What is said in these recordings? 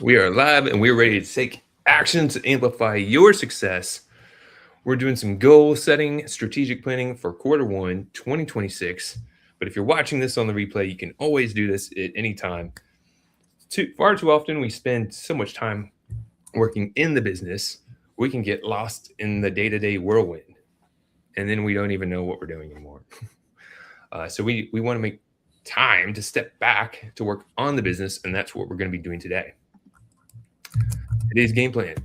We are live and we're ready to take action to amplify your success. We're doing some goal setting, strategic planning for Q1 2026. But if you're watching this on the replay, you can always do this at any time. Far too often, we spend so much time working in the business, we can get lost in the day to day whirlwind. And then we don't even know what we're doing anymore. So we want to make time to step back to work on the business. And that's what we're going to be doing today. Today's game plan.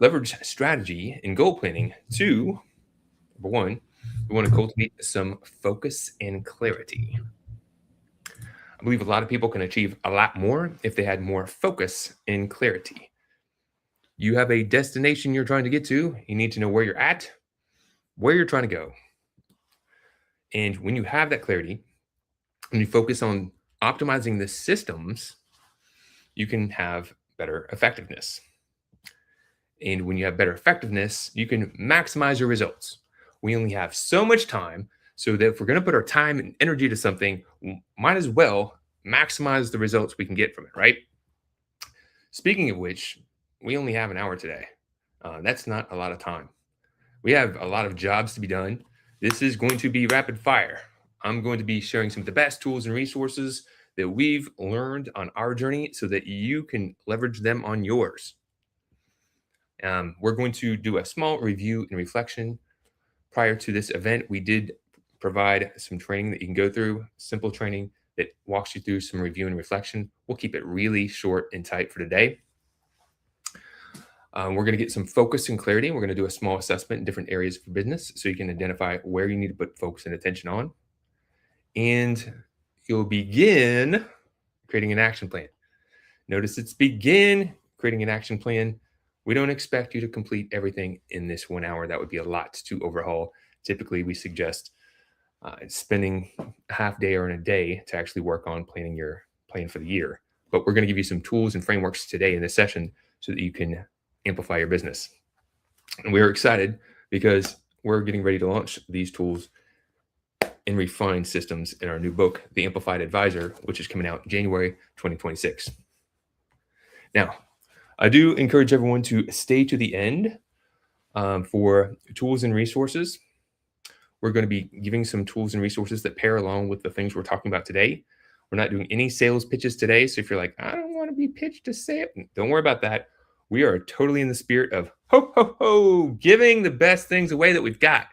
Leverage strategy and goal planning. 2, number 1, we want to cultivate some focus and clarity. I believe a lot of people can achieve a lot more if they had more focus and clarity. You have a destination you're trying to get to. You need to know where you're at, where you're trying to go. And when you have that clarity and you focus on optimizing the systems, you can have better effectiveness. And when you have better effectiveness, you can maximize your results. We only have so much time, so that if we're going to put our time and energy to something, we might as well maximize the results we can get from it, right? Speaking of which, we only have an hour today. That's not a lot of time. We have a lot of jobs to be done. This is going to be rapid fire. I'm going to be sharing some of the best tools and resources that we've learned on our journey so that you can leverage them on yours. We're going to do a small review and reflection. Prior to this event, we did provide some training that you can go through, simple training that walks you through some review and reflection. We'll keep it really short and tight for today. We're going to get some focus and clarity. We're going to do a small assessment in different areas for business so you can identify where you need to put focus and attention on. And you'll begin creating an action plan. Notice it's begin creating an action plan. We don't expect you to complete everything in this 1 hour. That would be a lot to overhaul. Typically, we suggest spending a half day or in a day to actually work on planning your plan for the year. But we're going to give you some tools and frameworks today in this session so that you can amplify your business. And we're excited because we're getting ready to launch these tools and refine systems in our new book, The Amplified Advisor, which is coming out January 2026. Now, I do encourage everyone to stay to the end for tools and resources. We're going to be giving some tools and resources that pair along with the things we're talking about today. We're not doing any sales pitches today. So if you're like, I don't want to be pitched to sale, don't worry about that. We are totally in the spirit of ho, ho, ho, giving the best things away that we've got.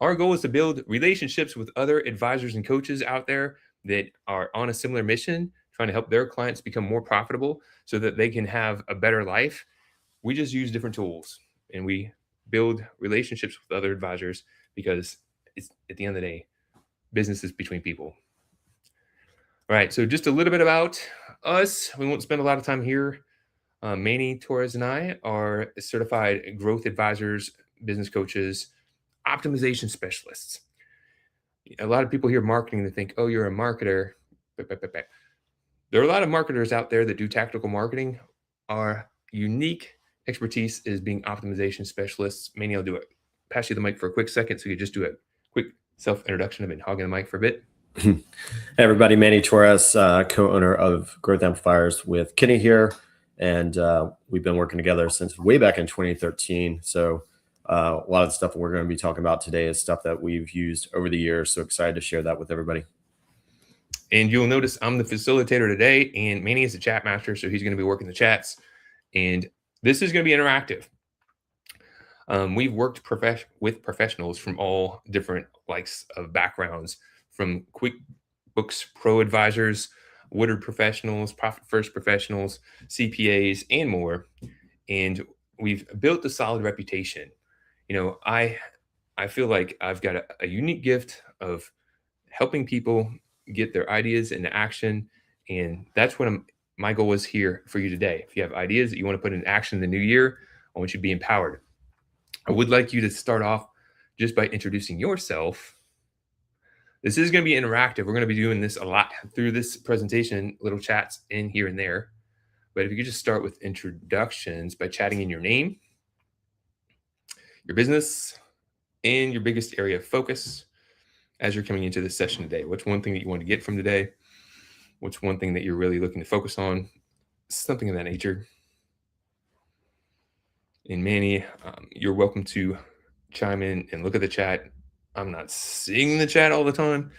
Our goal is to build relationships with other advisors and coaches out there that are on a similar mission, trying to help their clients become more profitable so that they can have a better life. We just use different tools and we build relationships with other advisors because it's, at the end of the day, business is between people. All right, so just a little bit about us. We won't spend a lot of time here. Manny Torres and I are certified growth advisors, business coaches, optimization specialists. A lot of people hear marketing, they think, oh, you're a marketer. There are a lot of marketers out there that do tactical marketing. Our unique expertise is being optimization specialists. Manny, I'll pass you the mic for a quick second so you just do a quick self-introduction. I've been hogging the mic for a bit. Hey everybody, Manny Torres, co-owner of Growth Amplifiers with Kenny here. And we've been working together since way back in 2013. So a lot of the stuff we're going to be talking about today is stuff that we've used over the years. So excited to share that with everybody. And you'll notice I'm the facilitator today, and Manny is the chat master, so he's going to be working the chats. And this is going to be interactive. We've worked with professionals from all different likes of backgrounds, from QuickBooks Pro advisors, Woodard professionals, Profit First professionals, CPAs, and more. And we've built a solid reputation. You know, I feel like I've got a unique gift of helping people get their ideas into action. And that's what my goal is here for you today. If you have ideas that you want to put in action in the new year, I want you to be empowered. I would like you to start off just by introducing yourself. This is going to be interactive. We're going to be doing this a lot through this presentation, little chats in here and there. But if you could just start with introductions by chatting in your name, your business, and your biggest area of focus as you're coming into this session today. What's one thing that you want to get from today? What's one thing that you're really looking to focus on? something of that nature. And Manny, you're welcome to chime in and look at the chat. I'm not seeing the chat all the time,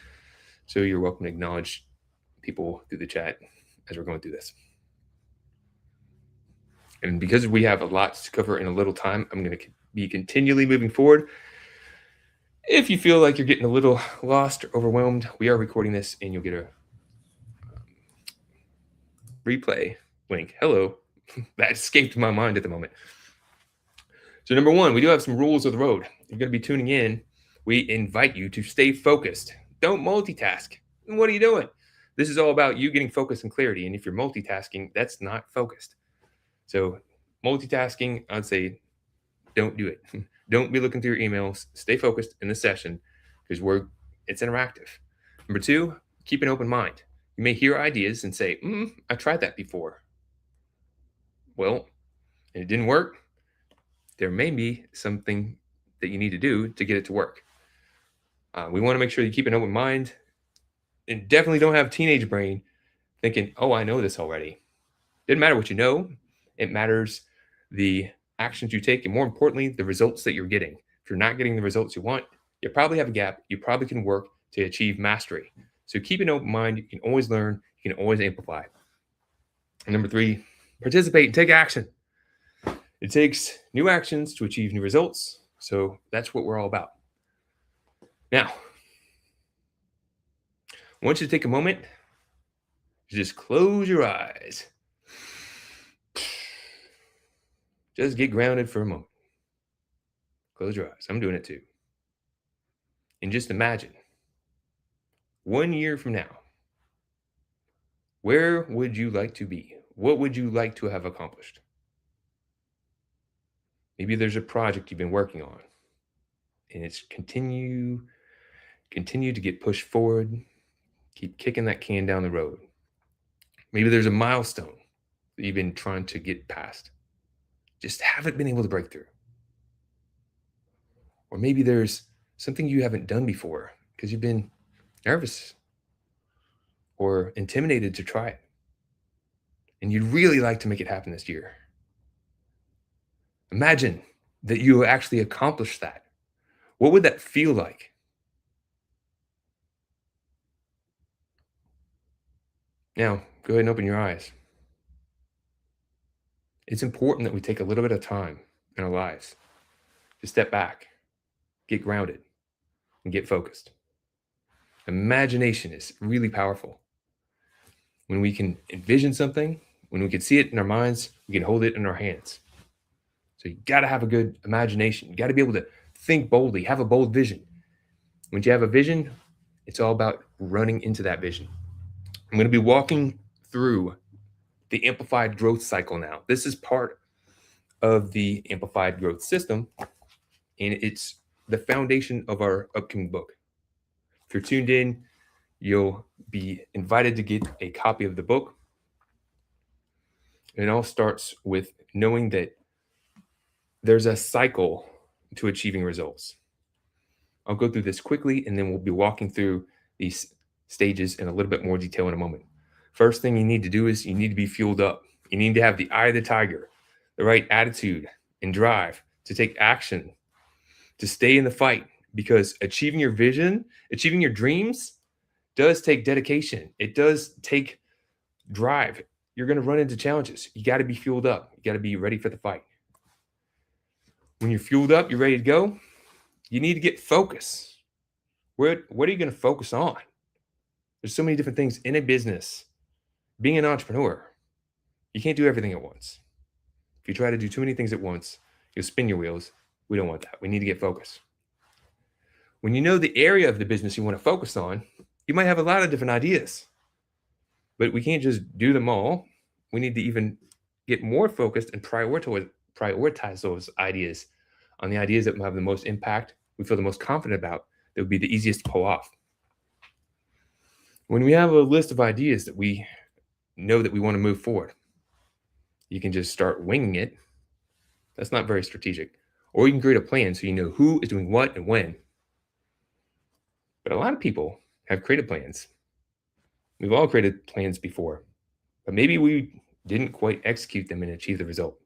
so you're welcome to acknowledge people through the chat as we're going through this. And because we have a lot to cover in a little time, I'm going to be continually moving forward. If you feel like you're getting a little lost or overwhelmed, we are recording this and you'll get a replay link. Hello. That escaped my mind at the moment. So number one, we do have some rules of the road. If you're going to be tuning in, we invite you to stay focused. Don't multitask. What are you doing? This is all about you getting focus and clarity. And if you're multitasking, that's not focused. So multitasking, I'd say don't do it. Don't be looking through your emails. Stay focused in the session because it's interactive. Number two, keep an open mind. You may hear ideas and say, I tried that before. Well, and it didn't work. There may be something that you need to do to get it to work. We want to make sure you keep an open mind and definitely don't have teenage brain thinking, oh, I know this already. Didn't matter what you know. It matters the actions you take, and more importantly, the results that you're getting. If you're not getting the results you want, you probably have a gap. You probably can work to achieve mastery. So keep an open mind. You can always learn. You can always amplify. And number three, participate and take action. It takes new actions to achieve new results. So that's what we're all about. Now, I want you to take a moment to just close your eyes. Just get grounded for a moment. Close your eyes. I'm doing it too. And just imagine 1 year from now, where would you like to be? What would you like to have accomplished? Maybe there's a project you've been working on and it's continue to get pushed forward. Keep kicking that can down the road. Maybe there's a milestone that you've been trying to get past. Just haven't been able to break through. Or maybe there's something you haven't done before because you've been nervous or intimidated to try it. And you'd really like to make it happen this year. Imagine that you actually accomplished that. What would that feel like? Now, go ahead and open your eyes. It's important that we take a little bit of time in our lives to step back, get grounded, and get focused. Imagination is really powerful. When we can envision something, when we can see it in our minds, we can hold it in our hands. So you got to have a good imagination. You got to be able to think boldly, have a bold vision. When you have a vision, it's all about running into that vision. I'm going to be walking through the amplified growth cycle now. This is part of the amplified growth system, and it's the foundation of our upcoming book. If you're tuned in, you'll be invited to get a copy of the book. And it all starts with knowing that there's a cycle to achieving results. I'll go through this quickly, and then we'll be walking through these stages in a little bit more detail in a moment. First thing you need to do is you need to be fueled up. You need to have the eye of the tiger, the right attitude and drive to take action, to stay in the fight, because achieving your vision, achieving your dreams does take dedication. It does take drive. You're going to run into challenges. You got to be fueled up. You got to be ready for the fight. When you're fueled up, you're ready to go. You need to get focus. What are you going to focus on? There's so many different things in a business. Being an entrepreneur, you can't do everything at once. If you try to do too many things at once, you'll spin your wheels. We don't want that. We need to get focused. When you know the area of the business you want to focus on, you might have a lot of different ideas, but we can't just do them all. We need to even get more focused and prioritize those ideas on the ideas that will have the most impact, we feel the most confident about, that would be the easiest to pull off. When we have a list of ideas that we know that we want to move forward, you can just start winging it. That's not very strategic. Or you can create a plan so you know who is doing what and when. But a lot of people have created plans. We've all created plans before, but maybe we didn't quite execute them and achieve the result.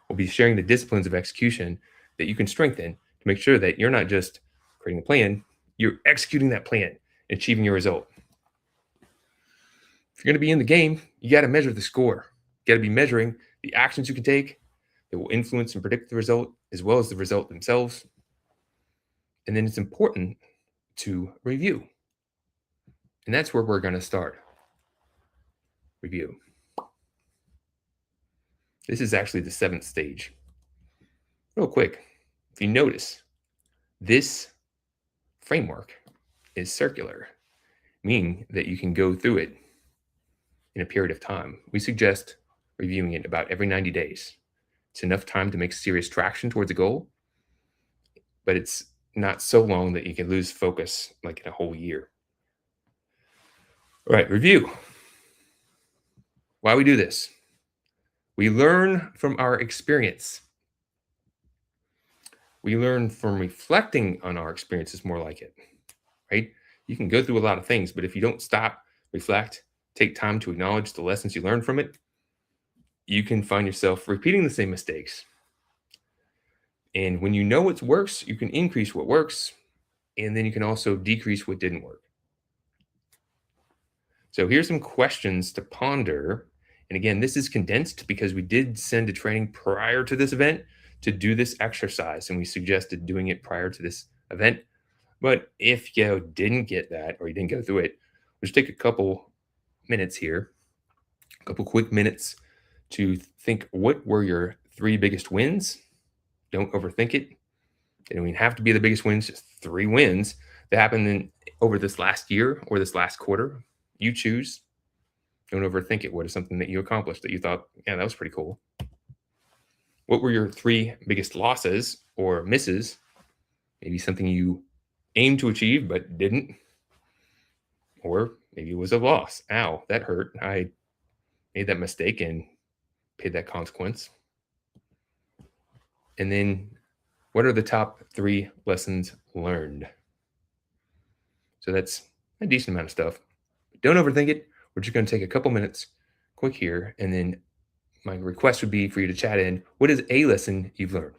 We'll be sharing the disciplines of execution that you can strengthen to make sure that you're not just creating a plan, you're executing that plan, achieving your result. If you're going to be in the game, you got to measure the score. You got to be measuring the actions you can take that will influence and predict the result, as well as the result themselves. And then it's important to review. And that's where we're going to start. Review. This is actually the 7th stage. Real quick, if you notice, this framework is circular, meaning that you can go through it in a period of time. We suggest reviewing it about every 90 days. It's enough time to make serious traction towards a goal, but it's not so long that you can lose focus like in a whole year. All right, review. Why we do this? We learn from our experience. We learn from reflecting on our experiences, more like it, right? You can go through a lot of things, but if you don't stop, reflect, take time to acknowledge the lessons you learned from it, you can find yourself repeating the same mistakes. And when you know what works, you can increase what works, and then you can also decrease what didn't work. So here's some questions to ponder. And again, this is condensed because we did send a training prior to this event to do this exercise, and we suggested doing it prior to this event. But if you didn't get that or you didn't go through it, we'll just take a couple minutes here, a couple quick minutes to think, what were your 3 biggest wins? Don't overthink it. They don't even have to be the biggest wins, just 3 wins that happened over this last year or this last quarter. You choose. Don't overthink it. What is something that you accomplished that you thought, yeah, that was pretty cool? What were your 3 biggest losses or misses? Maybe something you aimed to achieve but didn't. Or maybe it was a loss. Ow, that hurt. I made that mistake and paid that consequence. And then what are the top 3 lessons learned? So that's a decent amount of stuff. Don't overthink it. We're just going to take a couple minutes quick here. And then my request would be for you to chat in, what is a lesson you've learned?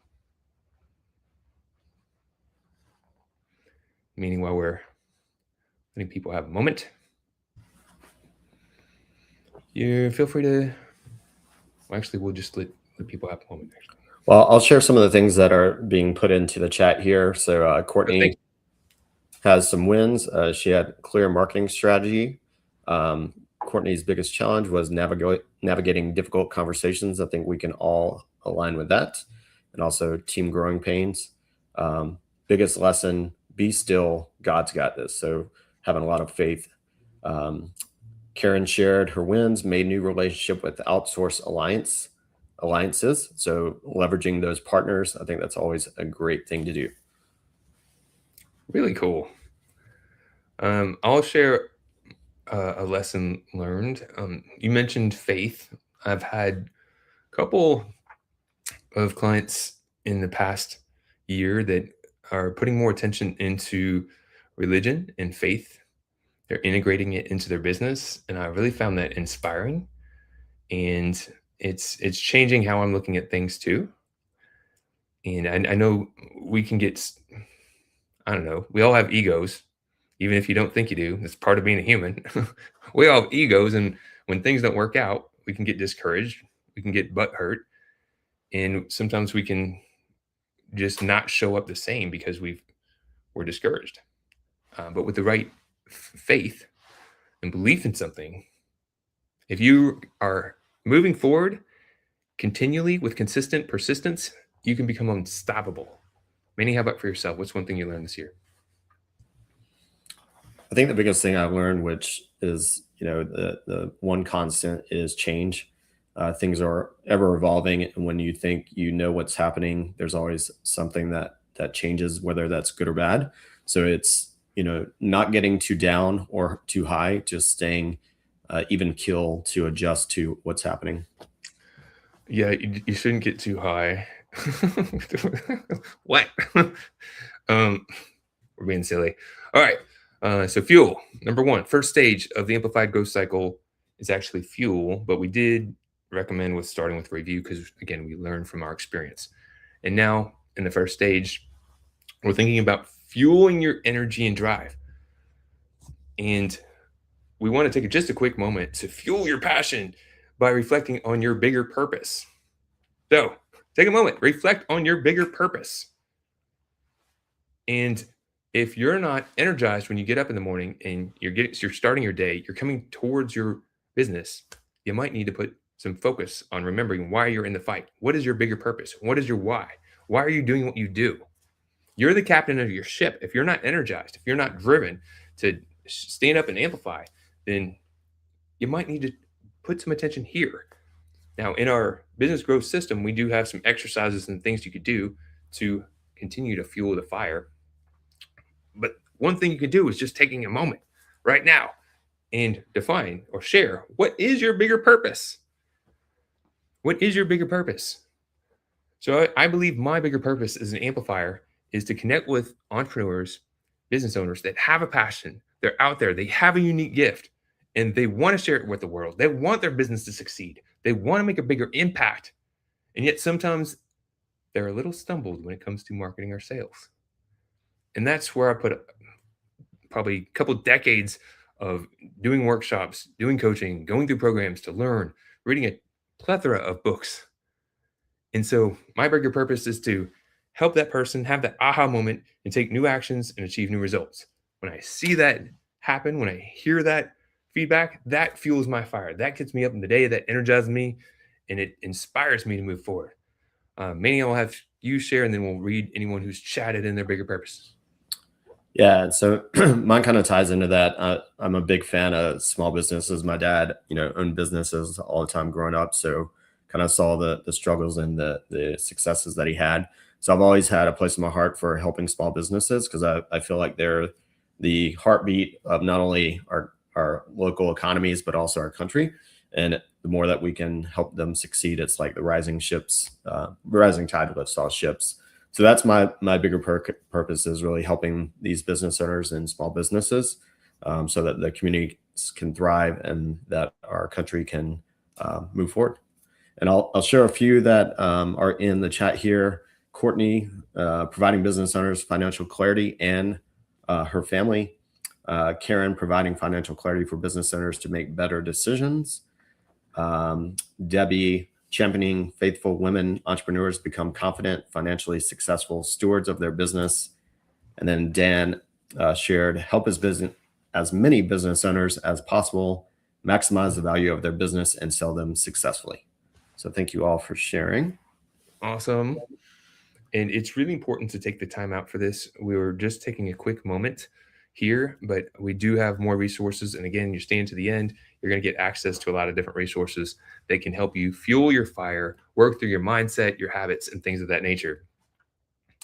Meaning while we're letting people have a moment, you feel free to, well, actually, we'll just let people have a moment. Actually. Well, I'll share some of the things that are being put into the chat here. So Courtney has some wins. She had clear marketing strategy. Courtney's biggest challenge was navigating difficult conversations. I think we can all align with that. And also team growing pains. Biggest lesson, be still, God's got this. So having a lot of faith. Karen shared her wins, made new relationship with outsource alliances. So leveraging those partners, I think that's always a great thing to do. Really cool. I'll share a lesson learned. You mentioned faith. I've had a couple of clients in the past year that are putting more attention into religion and faith. They're integrating it into their business, and I really found that inspiring. And it's changing how I'm looking at things too. And I know we can get, I don't know, we all have egos, even if you don't think you do. It's part of being a human. We all have egos, and when things don't work out, we can get discouraged. We can get butt hurt, and sometimes we can just not show up the same because we're discouraged. But with the right faith and belief in something, if you are moving forward continually with consistent persistence, you can become unstoppable. Manny, how about for yourself? What's one thing you learned this year? I think the biggest thing I've learned, which is, the one constant, is change. Things are ever evolving, and when you think you know what's happening, there's always something that changes, whether that's good or bad. So it's, not getting too down or too high, just staying even keel to adjust to what's happening. Yeah, you shouldn't get too high. What? We're being silly. All right. So fuel, number 1, first stage of the amplified growth cycle is actually fuel, but we did recommend with starting with review because, again, we learn from our experience. And now, in the first stage, we're thinking about fueling your energy and drive. And we want to take just a quick moment to fuel your passion by reflecting on your bigger purpose. So, take a moment, reflect on your bigger purpose. And if you're not energized when you get up in the morning and you're starting your day, you're coming towards your business, you might need to put some focus on remembering why you're in the fight. What is your bigger purpose? What is your why? Why are you doing what you do? You're the captain of your ship. If you're not energized, if you're not driven to stand up and amplify, then you might need to put some attention here. Now, in our business growth system, we do have some exercises and things you could do to continue to fuel the fire. But one thing you can do is just taking a moment right now and define or share what is your bigger purpose? What is your bigger purpose? So I believe my bigger purpose as an amplifier is to connect with entrepreneurs, business owners that have a passion. They're out there, they have a unique gift, and they want to share it with the world. They want their business to succeed. They want to make a bigger impact. And yet sometimes they're a little stumbled when it comes to marketing or sales. And that's where I put probably a couple decades of doing workshops, doing coaching, going through programs to learn, reading a plethora of books. And so my bigger purpose is to help that person have that aha moment and take new actions and achieve new results. When I see that happen, when I hear that feedback, that fuels my fire. That gets me up in the day, that energizes me, and it inspires me to move forward. Manny, I'll have you share, and then we'll read anyone who's chatted in their bigger purpose. Yeah, so mine kind of ties into that. I'm a big fan of small businesses. My dad, owned businesses all the time growing up, so kind of saw the struggles and the successes that he had. So I've always had a place in my heart for helping small businesses because I feel like they're the heartbeat of not only our local economies but also our country. And the more that we can help them succeed, it's like the rising tide lifts all ships. So that's my bigger purpose is really helping these business owners and small businesses so that the communities can thrive and that our country can move forward. And I'll share a few that are in the chat here. Courtney, providing business owners financial clarity and her family. Karen, providing financial clarity for business owners to make better decisions. Debbie, championing faithful women entrepreneurs become confident, financially successful stewards of their business. And then Dan shared, help as many business owners as possible maximize the value of their business and sell them successfully. So thank you all for sharing. Awesome. And it's really important to take the time out for this. We were just taking a quick moment here, but we do have more resources. And again, you're staying to the end, you're going to get access to a lot of different resources that can help you fuel your fire, work through your mindset, your habits, and things of that nature.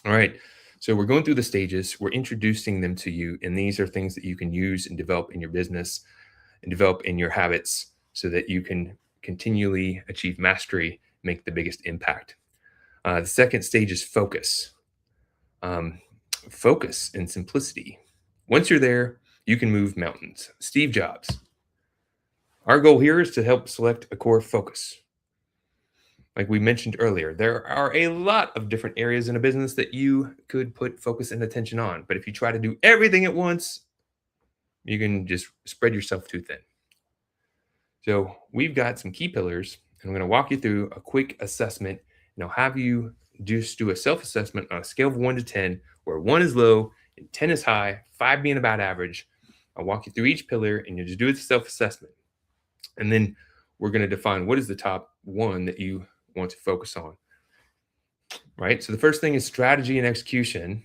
All right. So we're going through the stages. We're introducing them to you. And these are things that you can use and develop in your business and develop in your habits so that you can continually achieve mastery, make the biggest impact. The second stage is focus. Focus and simplicity. Once you're there, you can move mountains. Steve Jobs. Our goal here is to help select a core focus. Like we mentioned earlier, there are a lot of different areas in a business that you could put focus and attention on. But if you try to do everything at once, you can just spread yourself too thin. So we've got some key pillars, and I'm going to walk you through a quick assessment. And I'll have you just do a self-assessment on a scale of 1 to 10, where 1 is low and 10 is high, 5 being about average. I'll walk you through each pillar, and you just do a self-assessment. And then we're going to define what is the top one that you want to focus on. Right? So the first thing is strategy and execution.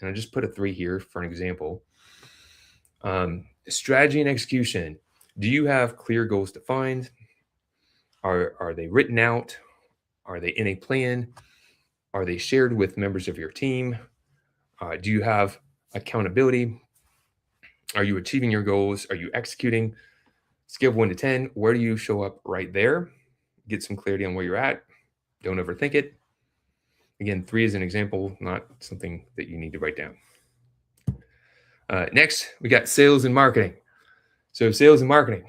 And I just put a 3 here for an example. Strategy and execution. Do you have clear goals defined? Are they written out? Are they in a plan? Are they shared with members of your team? Do you have accountability? Are you achieving your goals? Are you executing? Scale of 1 to 10, where do you show up right there? Get some clarity on where you're at. Don't overthink it. Again, 3 is an example, not something that you need to write down. Next, we got sales and marketing. So sales and marketing.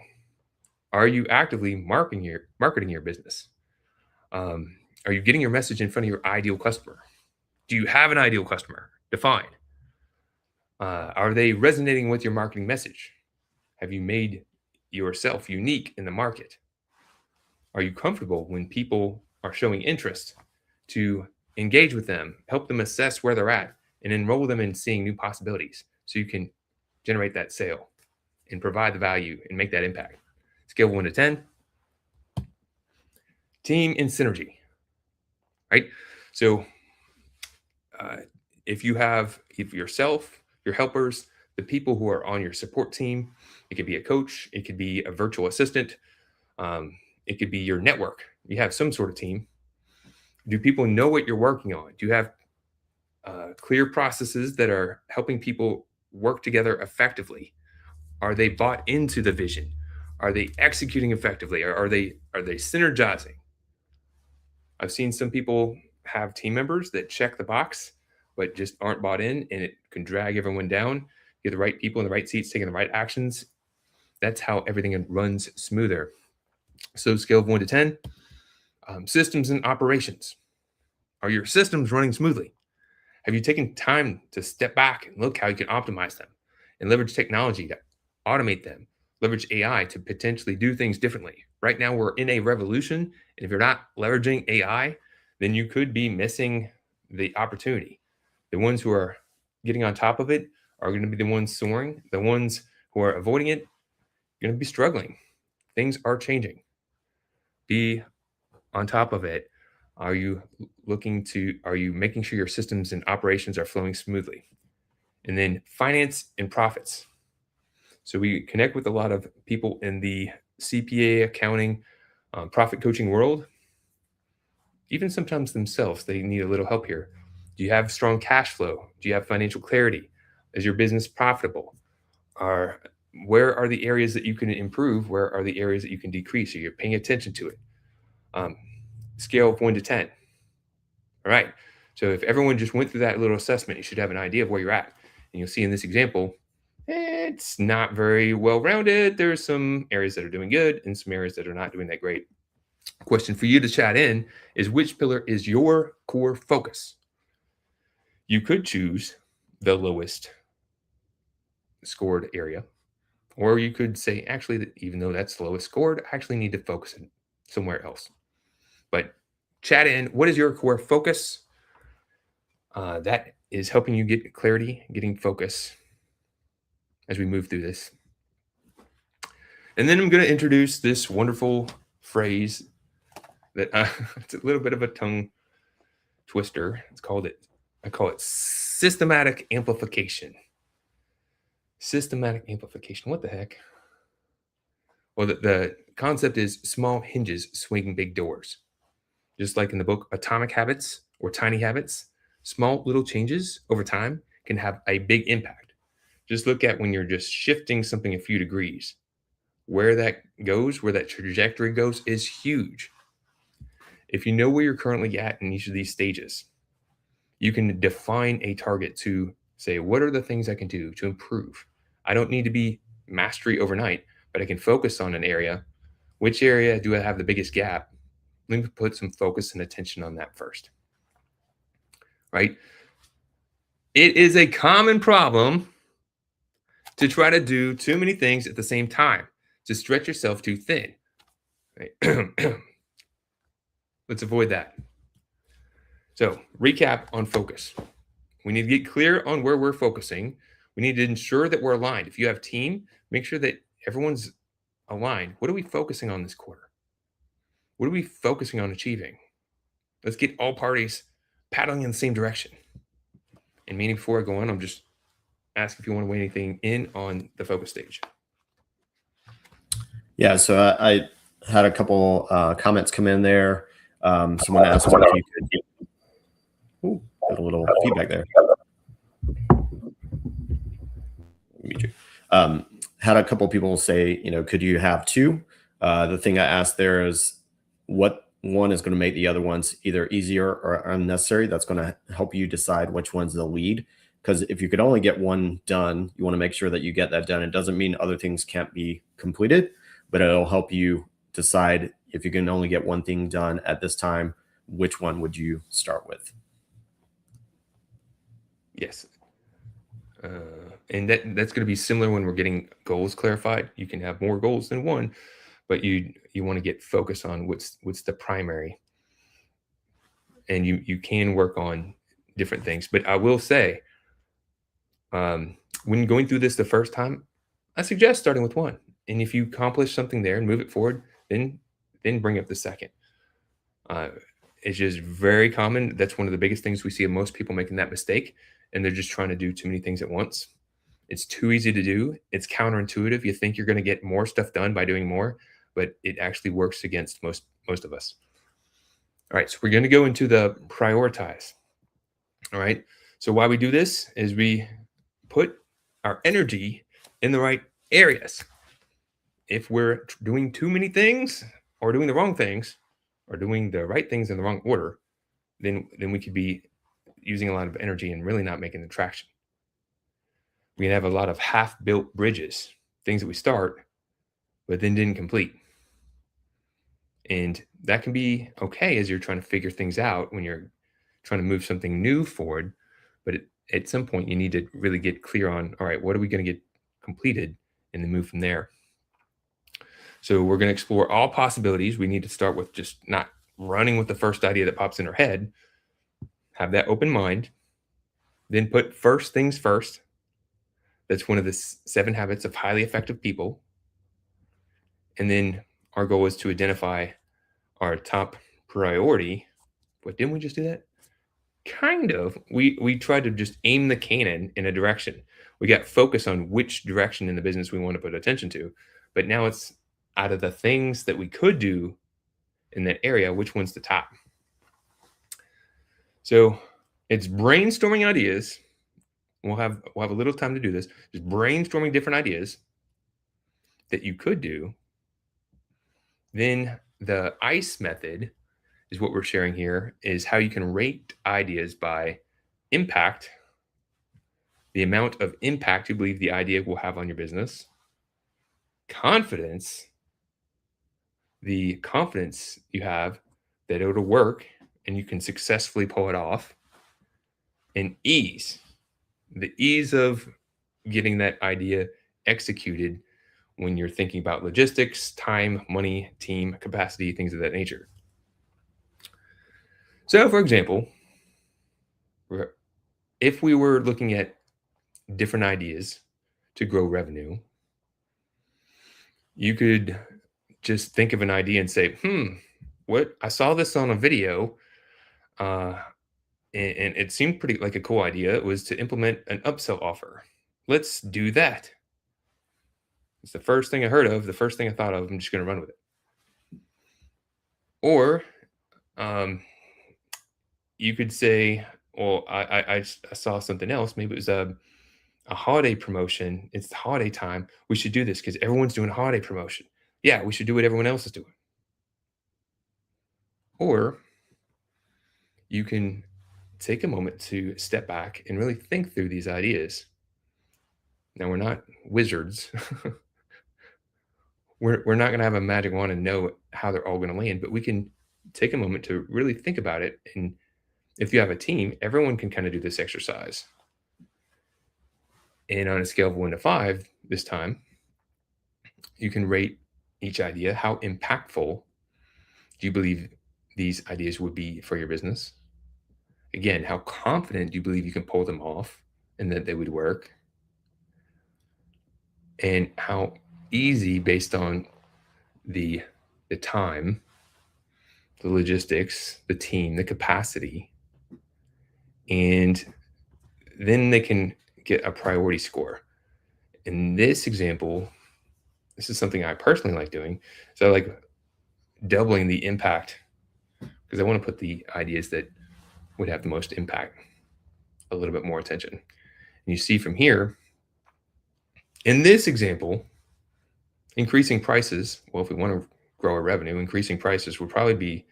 Are you actively marketing your business? Are you getting your message in front of your ideal customer? Do you have an ideal customer defined? Are they resonating with your marketing message? Have you made yourself unique in the market? Are you comfortable when people are showing interest to engage with them, help them assess where they're at, and enroll them in seeing new possibilities so you can generate that sale and provide the value and make that impact? Scale 1 to 10. Team and synergy, right? So if yourself, your helpers, the people who are on your support team, it could be a coach, it could be a virtual assistant, it could be your network. You have some sort of team. Do people know what you're working on? Do you have clear processes that are helping people work together effectively? Are they bought into the vision? Are they executing effectively? Are they synergizing? I've seen some people have team members that check the box, but just aren't bought in, and it can drag everyone down. Get the right people in the right seats, taking the right actions. That's how everything runs smoother. So, scale of 1 to 10, systems and operations. Are your systems running smoothly? Have you taken time to step back and look how you can optimize them and leverage technology to automate them, leverage AI to potentially do things differently? Right now, we're in a revolution. And if you're not leveraging AI, then you could be missing the opportunity. The ones who are getting on top of it are going to be the ones soaring. The ones who are avoiding it are going to be struggling. Things are changing. Be on top of it. Are you making sure your systems and operations are flowing smoothly? And then finance and profits. So we connect with a lot of people in the CPA, accounting, profit coaching world. Even sometimes themselves, they need a little help here. Do you have strong cash flow? Do you have financial clarity? Is your business profitable? Where are the areas that you can improve? Where are the areas that you can decrease? So you're paying attention to it. Scale of 1 to 10. All right. So if everyone just went through that little assessment, you should have an idea of where you're at. And you'll see in this example, it's not very well-rounded. There's some areas that are doing good and some areas that are not doing that great. Question for you to chat in is, which pillar is your core focus? You could choose the lowest scored area, or you could say, actually, even though that's the lowest scored, I actually need to focus somewhere else. But chat in, what is your core focus? That is helping you get clarity, getting focus as we move through this. And then I'm going to introduce this wonderful phrase that it's a little bit of a tongue twister. I call it systematic amplification. Systematic amplification. What the heck? Well, the concept is small hinges swing big doors. Just like in the book Atomic Habits or Tiny Habits, small little changes over time can have a big impact. Just look at when you're just shifting something a few degrees. Where that goes, where that trajectory goes, is huge. If you know where you're currently at in each of these stages, you can define a target to say, what are the things I can do to improve? I don't need to be mastery overnight, but I can focus on an area. Which area do I have the biggest gap? Let me put some focus and attention on that first, right? It is a common problem to try to do too many things at the same time, to stretch yourself too thin, right? Let's avoid that. So, recap on focus. We need to get clear on where we're focusing. We need to ensure that we're aligned. If you have team, make sure that everyone's aligned. What are we focusing on this quarter? What are we focusing on achieving? Let's get all parties paddling in the same direction. And meaning, before I go on, I'm just asking if you want to weigh anything in on the focus stage. Yeah, so I had a couple comments come in there. Someone asked if you could. Ooh, got a little feedback there. Had a couple people say, could you have two? The thing I asked there is, what one is going to make the other ones either easier or unnecessary? That's going to help you decide which one's the lead. Because if you could only get one done, you want to make sure that you get that done. It doesn't mean other things can't be completed, but it'll help you decide if you can only get one thing done at this time, which one would you start with? Yes. And that's going to be similar when we're getting goals clarified. You can have more goals than one, but you want to get focused on what's the primary, and you can work on different things. But I will say, when going through this the first time, I suggest starting with one. And if you accomplish something there and move it forward, then bring up the second. It's just very common. That's one of the biggest things we see of most people making that mistake, and they're just trying to do too many things at once. It's too easy to do. It's counterintuitive. You think you're going to get more stuff done by doing more, but it actually works against most of us. All right, so we're going to go into the prioritize. All right. So why we do this is we put our energy in the right areas. If we're doing too many things or doing the wrong things or doing the right things in the wrong order, then we could be using a lot of energy and really not making the traction. We can have a lot of half-built bridges, things that we start, but then didn't complete. And that can be okay as you're trying to figure things out when you're trying to move something new forward. But at some point, you need to really get clear on, all right, what are we going to get completed and then move from there. So we're going to explore all possibilities. We need to start with just not running with the first idea that pops in our head. Have that open mind. Then put first things first. That's one of the 7 habits of highly effective people. And then our goal is to identify our top priority. But didn't we just do that? Kind of. We tried to just aim the cannon in a direction. We got focus on which direction in the business we want to put attention to. But now it's out of the things that we could do in that area, which one's the top? So it's brainstorming ideas. We'll have a little time to do this. Just brainstorming different ideas that you could do. Then the I.C.E. method is what we're sharing here, is how you can rate ideas by impact, the amount of impact you believe the idea will have on your business, confidence, the confidence you have that it'll work and you can successfully pull it off, and ease, the ease of getting that idea executed when you're thinking about logistics, time, money, team, capacity, things of that nature. So, for example, if we were looking at different ideas to grow revenue, you could just think of an idea and say, what? I saw this on a video, and it seemed pretty like a cool idea. It was to implement an upsell offer. Let's do that. It's the first thing I heard of, the first thing I thought of. I'm just going to run with it. Or you could say, well, I saw something else. Maybe it was a holiday promotion. It's the holiday time. We should do this because everyone's doing a holiday promotion. Yeah, we should do what everyone else is doing. Or you can take a moment to step back and really think through these ideas. Now, we're not wizards. we're not going to have a magic wand and know how they're all going to land, but we can take a moment to really think about it. And if you have a team, everyone can kind of do this exercise. And on a scale of 1 to 5, this time, you can rate each idea. How impactful do you believe these ideas would be for your business? Again, how confident do you believe you can pull them off and that they would work? And how easy, based on the time, the logistics, the team, the capacity, and then they can get a priority score. In this example, this is something I personally like doing. So I like doubling the impact because I want to put the ideas that would have the most impact a little bit more attention. And you see from here, in this example, increasing prices, well, if we want to grow our revenue, increasing prices would probably be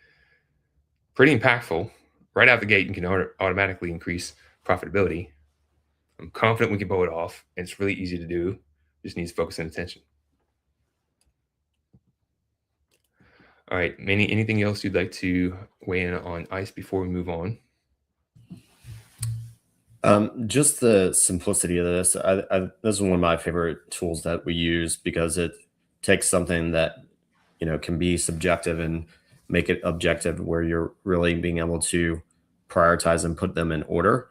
pretty impactful. Right out the gate, you can automatically increase profitability. I'm confident we can pull it off. And it's really easy to do. Just needs focus and attention. All right, Manny, anything else you'd like to weigh in on ICE before we move on? Just the simplicity of this. This is one of my favorite tools that we use because it takes something that can be subjective and make it objective, where you're really being able to prioritize and put them in order.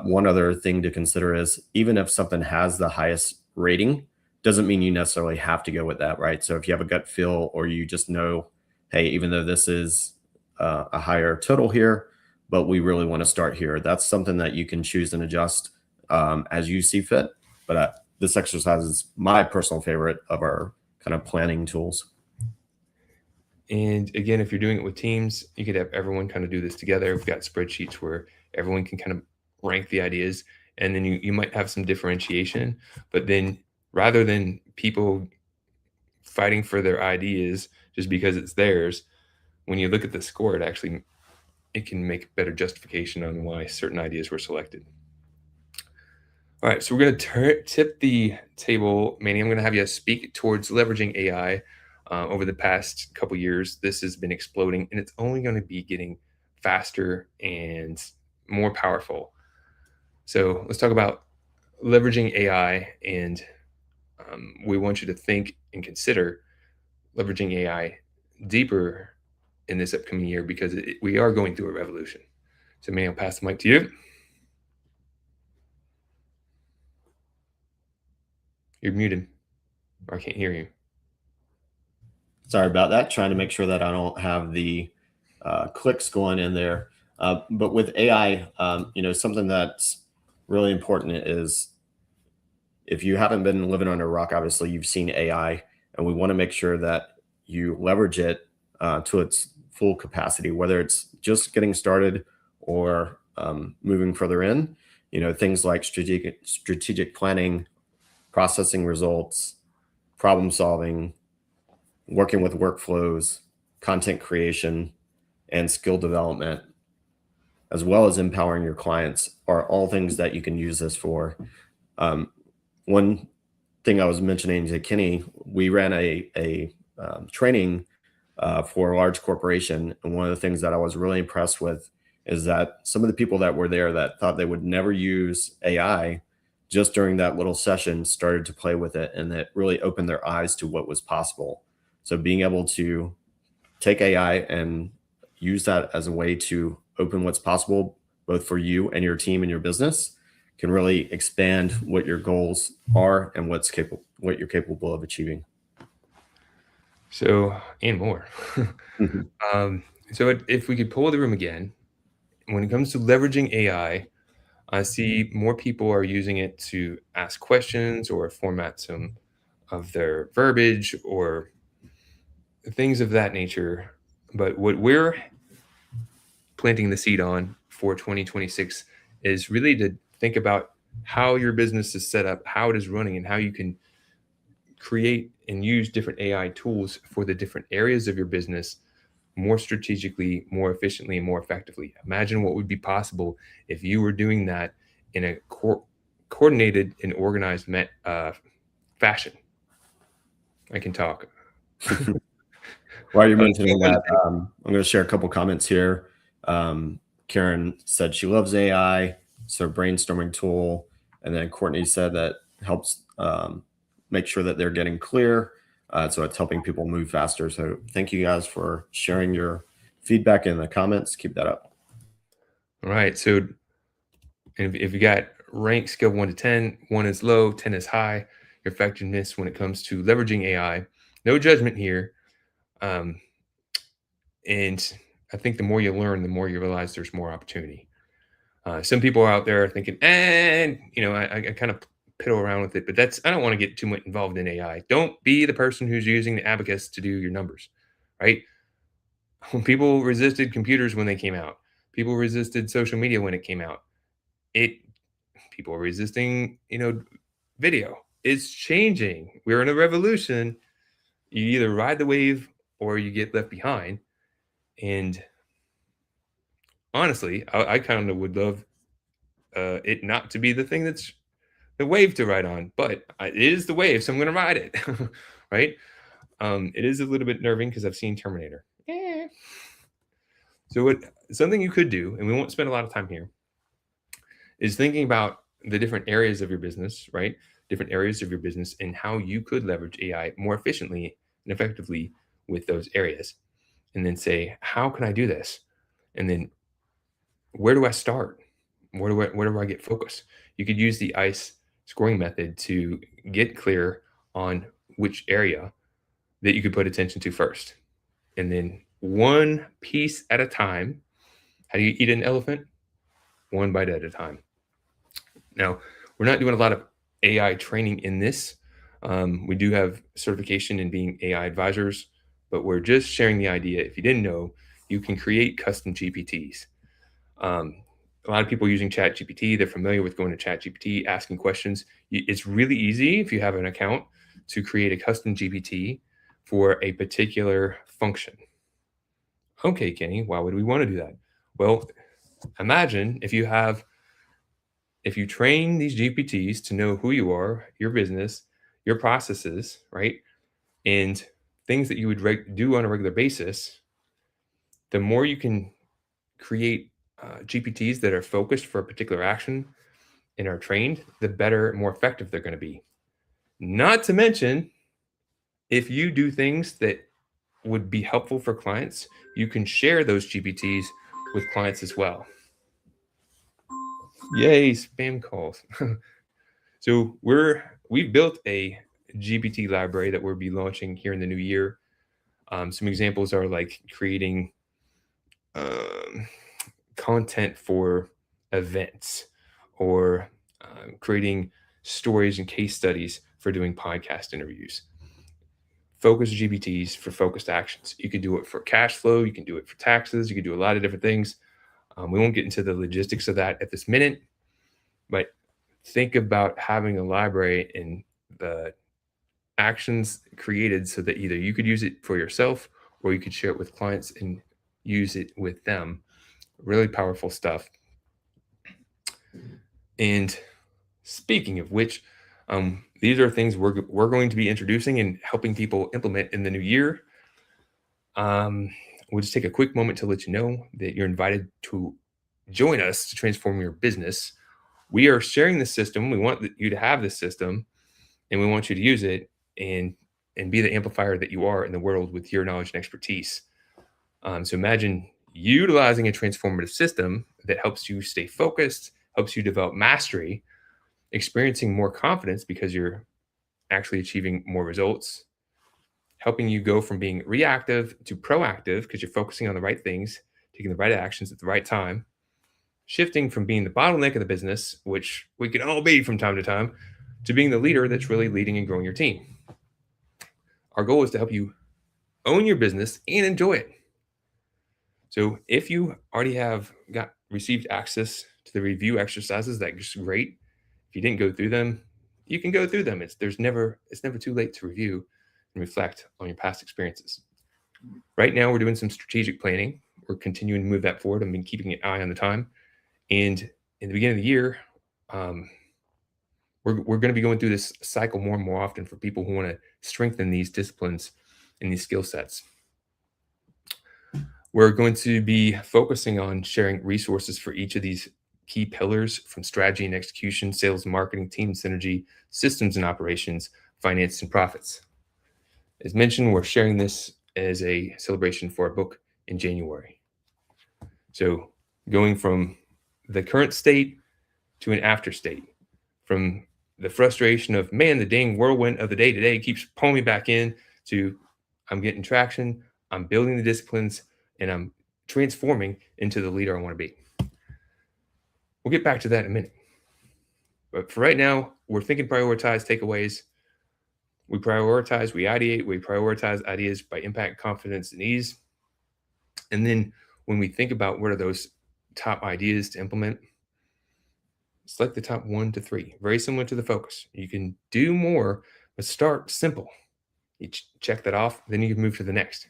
One other thing to consider is even if something has the highest rating, doesn't mean you necessarily have to go with that, right? So if you have a gut feel or you just know, hey, even though this is a higher total here, but we really want to start here, that's something that you can choose and adjust as you see fit. But this exercise is my personal favorite of our kind of planning tools. And again, if you're doing it with teams, you could have everyone kind of do this together. We've got spreadsheets where everyone can kind of rank the ideas, and then you might have some differentiation. But then rather than people fighting for their ideas just because it's theirs, when you look at the score, it can make better justification on why certain ideas were selected. All right, so we're going to tip the table. Manny, I'm going to have you speak towards leveraging AI. Over the past couple years, this has been exploding, and it's only going to be getting faster and more powerful. So let's talk about leveraging AI, and we want you to think and consider leveraging AI deeper in this upcoming year because we are going through a revolution. So, Manny, I'll pass the mic to you. You're muted, or I can't hear you. Sorry about that. Trying to make sure that I don't have the clicks going in there. But with AI, something that's really important is if you haven't been living under a rock, obviously you've seen AI, and we want to make sure that you leverage it to its full capacity, whether it's just getting started or moving further in. Things like strategic planning, processing results, problem solving, working with workflows, content creation, and skill development, as well as empowering your clients, are all things that you can use this for. One thing I was mentioning to Kenny, we ran a training for a large corporation, and one of the things that I was really impressed with is that some of the people that were there that thought they would never use AI, just during that little session started to play with it, and it really opened their eyes to what was possible. So being able to take AI and use that as a way to open what's possible, both for you and your team and your business, can really expand what your goals are and what you're capable of achieving. So, and more. So if we could pull the room again, when it comes to leveraging AI, I see more people are using it to ask questions or format some of their verbiage or things of that nature. But what we're planting the seed on for 2026 is really to think about how your business is set up, how it is running, and how you can create and use different AI tools for the different areas of your business more strategically, more efficiently, and more effectively. Imagine what would be possible if you were doing that in a coordinated and organized fashion. I can talk. While you're mentioning that, I'm going to share a couple comments here. Karen said she loves AI, so brainstorming tool. And then Courtney said that helps make sure that they're getting clear. So it's helping people move faster. So thank you guys for sharing your feedback in the comments. Keep that up. All right. So if you got rank scale 1 to 10, 1 is low, 10 is high, your effectiveness when it comes to leveraging AI, no judgment here. And I think the more you learn, the more you realize there's more opportunity. Some people are out there thinking, and I kind of piddle around with it, but I don't want to get too much involved in AI. Don't be the person who's using the abacus to do your numbers, right? People resisted computers when they came out. People resisted social media when it came out. People are resisting, video. It's changing. We're in a revolution. You either ride the wave or you get left behind. And honestly, I kind of would love it not to be the thing that's the wave to ride on, but it is the wave, so I'm going to ride it, right? It is a little bit nerving because I've seen Terminator, So something you could do, and we won't spend a lot of time here, is thinking about the different areas of your business, right? Different areas of your business and how you could leverage AI more efficiently and effectively with those areas. And then say, how can I do this? And then where do I start? Where do I get focus? You could use the ICE scoring method to get clear on which area that you could put attention to first. And then one piece at a time. How do you eat an elephant? One bite at a time. Now, we're not doing a lot of AI training in this. We do have certification in being AI advisors, but we're just sharing the idea. If you didn't know, you can create custom GPTs. A lot of people using Chat GPT, they're familiar with going to Chat GPT, asking questions. It's really easy if you have an account to create a custom GPT for a particular function. Okay, Kenny, why would we want to do that? Well, imagine if you train these GPTs to know who you are, your business, your processes, right? And things that you would do on a regular basis, the more you can create GPTs that are focused for a particular action and are trained, the better, more effective they're going to be. Not to mention, if you do things that would be helpful for clients, you can share those GPTs with clients as well. Yay, spam calls. So we've built a GPT library that we'll be launching here in the new year. Some examples are like creating content for events or creating stories and case studies for doing podcast interviews. Focus GPTs for focused actions. You can do it for cash flow. You can do it for taxes. You can do a lot of different things. We won't get into the logistics of that at this minute, but think about having a library and the actions created so that either you could use it for yourself or you could share it with clients and use it with them. Really powerful stuff. And speaking of which, these are things we're going to be introducing and helping people implement in the new year. We'll just take a quick moment to let you know that you're invited to join us to transform your business. We are sharing the system. We want you to have this system, and we want you to use it and be the amplifier that you are in the world with your knowledge and expertise. So imagine utilizing a transformative system that helps you stay focused, helps you develop mastery, experiencing more confidence because you're actually achieving more results, helping you go from being reactive to proactive because you're focusing on the right things, taking the right actions at the right time, shifting from being the bottleneck of the business, which we can all be from time to time, to being the leader that's really leading and growing your team. Our goal is to help you own your business and enjoy it. So if you already have received access to the review exercises, that's great. If you didn't go through them, you can go through them. It's never too late to review and reflect on your past experiences. Right now, we're doing some strategic planning. We're continuing to move that forward. I've been keeping an eye on the time. And in the beginning of the year, we're going to be going through this cycle more and more often for people who want to strengthen these disciplines and these skill sets. We're going to be focusing on sharing resources for each of these key pillars from strategy and execution, sales and marketing, team synergy, systems and operations, finance and profits. As mentioned, we're sharing this as a celebration for our book in January. So going from the current state to an after state, from the frustration of, man, the dang whirlwind of the day today keeps pulling me back in, to I'm getting traction, I'm building the disciplines, and I'm transforming into the leader I want to be. We'll get back to that in a minute. But for right now, we're thinking prioritize takeaways. We prioritize, we ideate, we prioritize ideas by impact, confidence, and ease. And then when we think about what are those top ideas to implement, select the top 1 to 3, very similar to the focus. You can do more, but start simple. You check that off, then you can move to the next.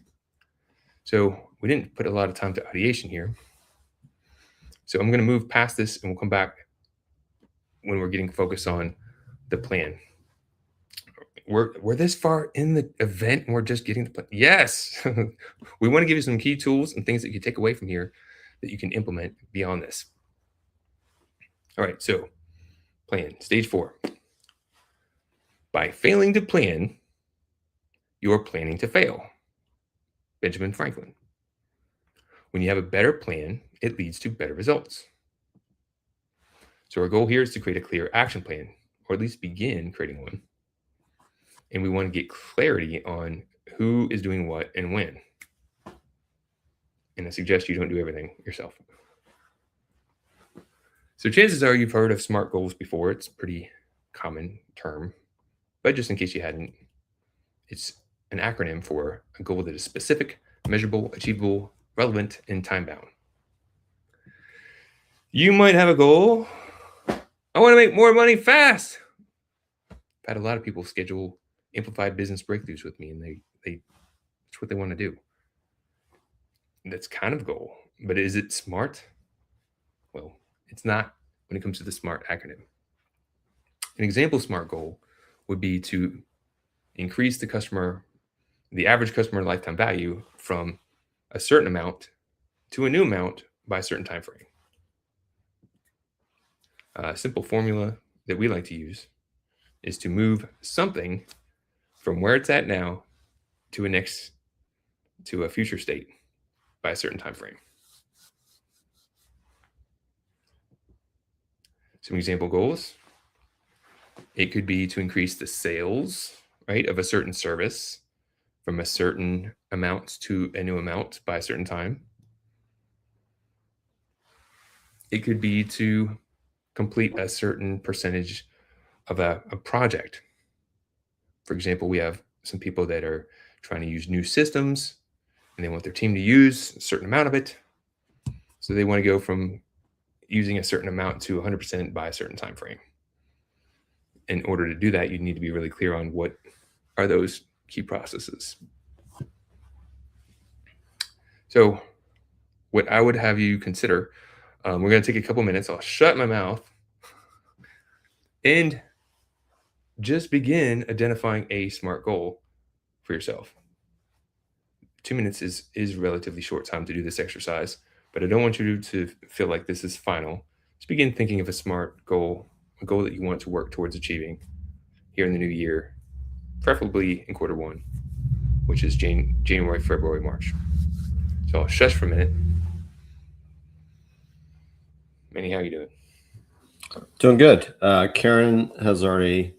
So we didn't put a lot of time to ideation here. So I'm going to move past this and we'll come back when we're getting focused on the plan. we're this far in the event and we're just getting the plan. Yes. We want to give you some key tools and things that you take away from here that you can implement beyond this. All right, so plan. Stage 4. By failing to plan, you're planning to fail. Benjamin Franklin. When you have a better plan, it leads to better results. So our goal here is to create a clear action plan, or at least begin creating one. And we want to get clarity on who is doing what and when. And I suggest you don't do everything yourself. So chances are you've heard of SMART goals before. It's a pretty common term. But just in case you hadn't, it's an acronym for a goal that is specific, measurable, achievable, relevant, and time-bound. You might have a goal. I want to make more money fast. I've had a lot of people schedule amplified business breakthroughs with me, and they it's what they want to do. That's kind of a goal, but is it smart? Well, it's not when it comes to the SMART acronym. An example SMART goal would be to increase the average customer lifetime value from a certain amount to a new amount by a certain time frame. A simple formula that we like to use is to move something from where it's at now to a future state by a certain time frame. Some example goals. It could be to increase the sales, right, of a certain service from a certain amount to a new amount by a certain time. It could be to complete a certain percentage of a project. For example, we have some people that are trying to use new systems and they want their team to use a certain amount of it. So they want to go from using a certain amount to 100% by a certain time frame. In order to do that, you need to be really clear on what are those key processes. So what I would have you consider, we're going to take a couple minutes. I'll shut my mouth and just begin identifying a SMART goal for yourself. 2 minutes is relatively short time to do this exercise, but I don't want you to feel like this is final. Just begin thinking of a SMART goal, a goal that you want to work towards achieving here in the new year, preferably in quarter 1, which is January, February, March. So I'll shush for a minute. Manny, how are you doing? Doing good. Karen has already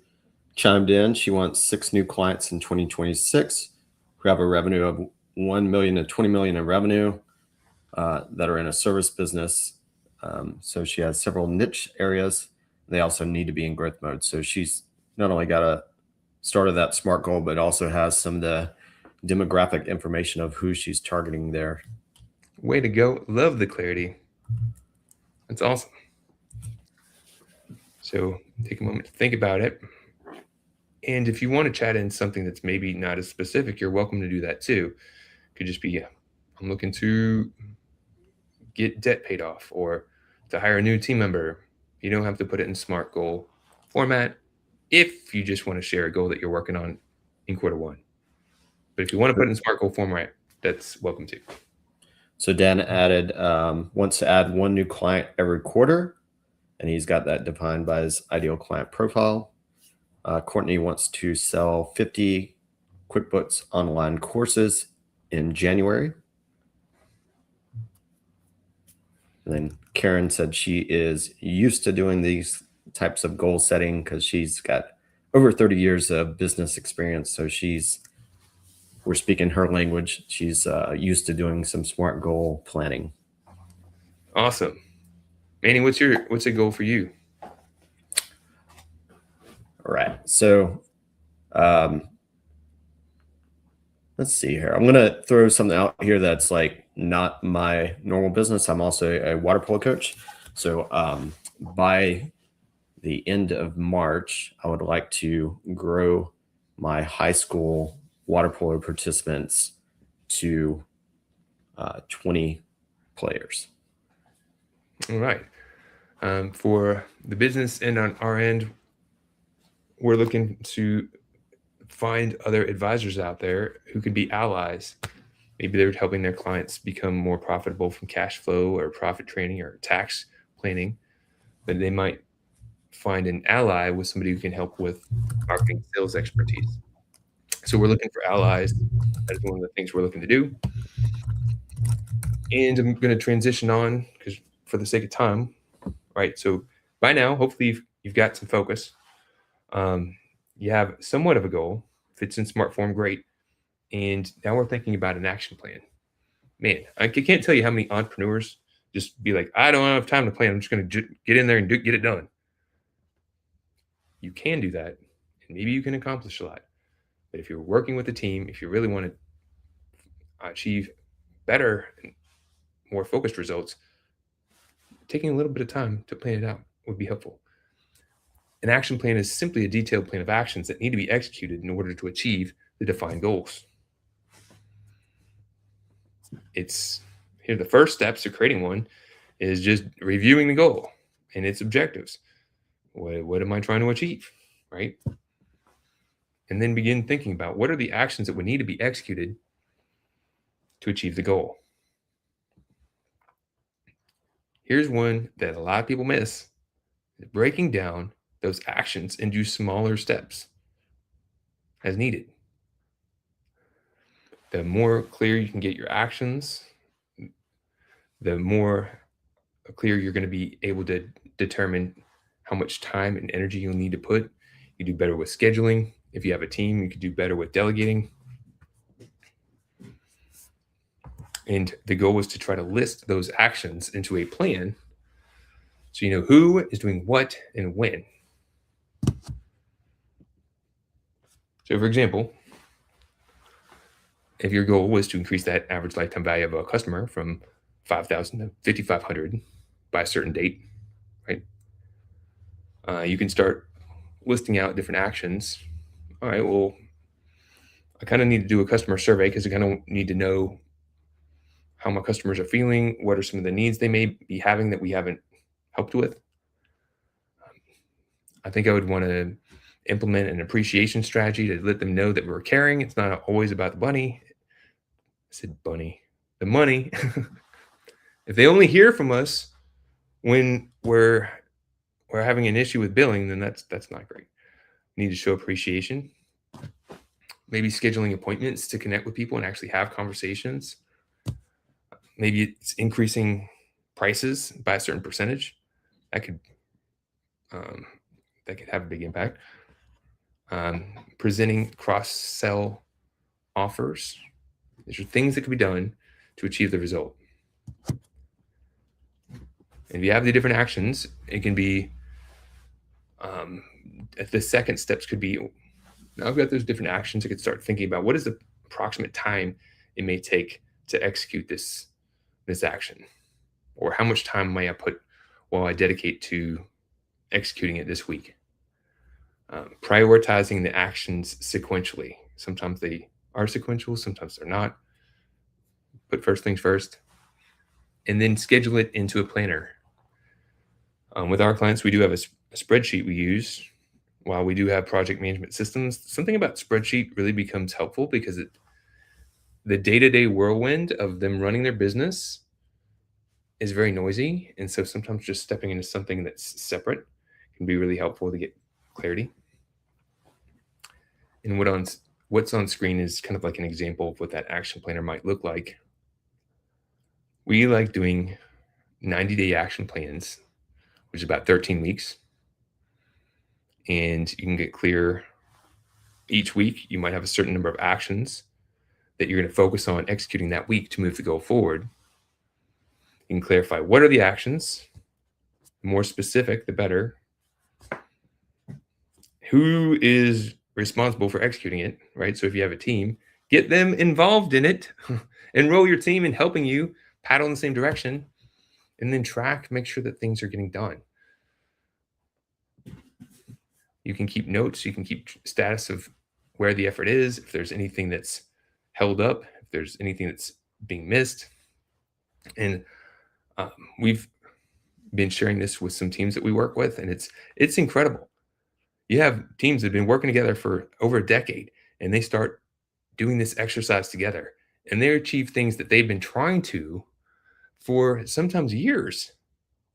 chimed in. She wants 6 new clients in 2026 who have a revenue of 1 million to 20 million in revenue that are in a service business. So she has several niche areas. They also need to be in growth mode. So she's not only got a start of that SMART goal, but also has some of the demographic information of who she's targeting there. Way to go. Love the clarity. That's awesome. So take a moment to think about it. And if you want to chat in something that's maybe not as specific, you're welcome to do that too. It could just be, I'm looking to get debt paid off or to hire a new team member. You don't have to put it in SMART goal format if you just want to share a goal that you're working on in quarter 1. But if you want to put it in SMART goal format, that's welcome too. So Dan added, wants to add 1 new client every quarter, and he's got that defined by his ideal client profile. Courtney wants to sell 50 QuickBooks online courses in January. And then Karen said she is used to doing these types of goal setting because she's got over 30 years of business experience. So we're speaking her language. She's used to doing some SMART goal planning. Awesome. Manny, what's a goal for you? All right. So let's see here. I'm going to throw something out here that's like not my normal business. I'm also a water polo coach. So by the end of March, I would like to grow my high school water polo participants to 20 players. All right. For the business and on our end, we're looking to find other advisors out there who could be allies. Maybe they're helping their clients become more profitable from cash flow or profit training or tax planning, but they might find an ally with somebody who can help with marketing sales expertise. So we're looking for allies. That is one of the things we're looking to do. And I'm going to transition on because for the sake of time, right? So by now, hopefully you've got some focus. You have somewhat of a goal. If it's in smart form, great. And now we're thinking about an action plan. Man, I can't tell you how many entrepreneurs just be like, I don't have time to plan. I'm just going to get in there and get it done. You can do that, and maybe you can accomplish a lot. But if you're working with a team, if you really want to achieve better and more focused results, taking a little bit of time to plan it out would be helpful. An action plan is simply a detailed plan of actions that need to be executed in order to achieve the defined goals. Here the first steps to creating one is just reviewing the goal and its objectives. What am I trying to achieve, right? And then begin thinking about what are the actions that would need to be executed to achieve the goal. Here's one that a lot of people miss: breaking down those actions into smaller steps as needed. The more clear you can get your actions, the more clear you're going to be able to determine how much time and energy you'll need to put. You do better with scheduling. If you have a team, you could do better with delegating. And the goal is to try to list those actions into a plan so you know who is doing what and when. So, for example, if your goal was to increase that average lifetime value of a customer from 5,000 to 5,500 by a certain date, right? You can start listing out different actions. All right, well, I kind of need to do a customer survey because I kind of need to know how my customers are feeling. What are some of the needs they may be having that we haven't helped with? I think I would want to implement an appreciation strategy to let them know that we're caring. It's not always about the bunny. I said bunny, the money. If they only hear from us when we're having an issue with billing, then that's not great. We need to show appreciation. Maybe scheduling appointments to connect with people and actually have conversations. Maybe it's increasing prices by a certain percentage. That could have a big impact. Presenting cross-sell offers. These are things that can be done to achieve the result. And if you have the different actions, it can be the second steps could be, now I've got those different actions. I could start thinking about what is the approximate time it may take to execute this action, or how much time may I dedicate to executing it this week. Prioritizing the actions sequentially. Sometimes they are sequential, sometimes they're not. Put first things first, and then schedule it into a planner. With our clients, we do have a spreadsheet we use. While we do have project management systems, something about spreadsheet really becomes helpful because the day-to-day whirlwind of them running their business is very noisy. And so sometimes just stepping into something that's separate can be really helpful to get clarity. And what's on screen is kind of like an example of what that action planner might look like. We like doing 90-day action plans, which is about 13 weeks. And you can get clear each week. You might have a certain number of actions that you're going to focus on executing that week to move the goal forward. You can clarify what are the actions. The more specific, the better. Who is responsible for executing it, right? So if you have a team, get them involved in it. Enroll your team in helping you paddle in the same direction, and then make sure that things are getting done. You can keep notes. You can keep status of where the effort is, if there's anything that's held up, if there's anything that's being missed. And we've been sharing this with some teams that we work with, and it's incredible. You have teams that have been working together for over a decade, and they start doing this exercise together, and they achieve things that they've been trying to for sometimes years,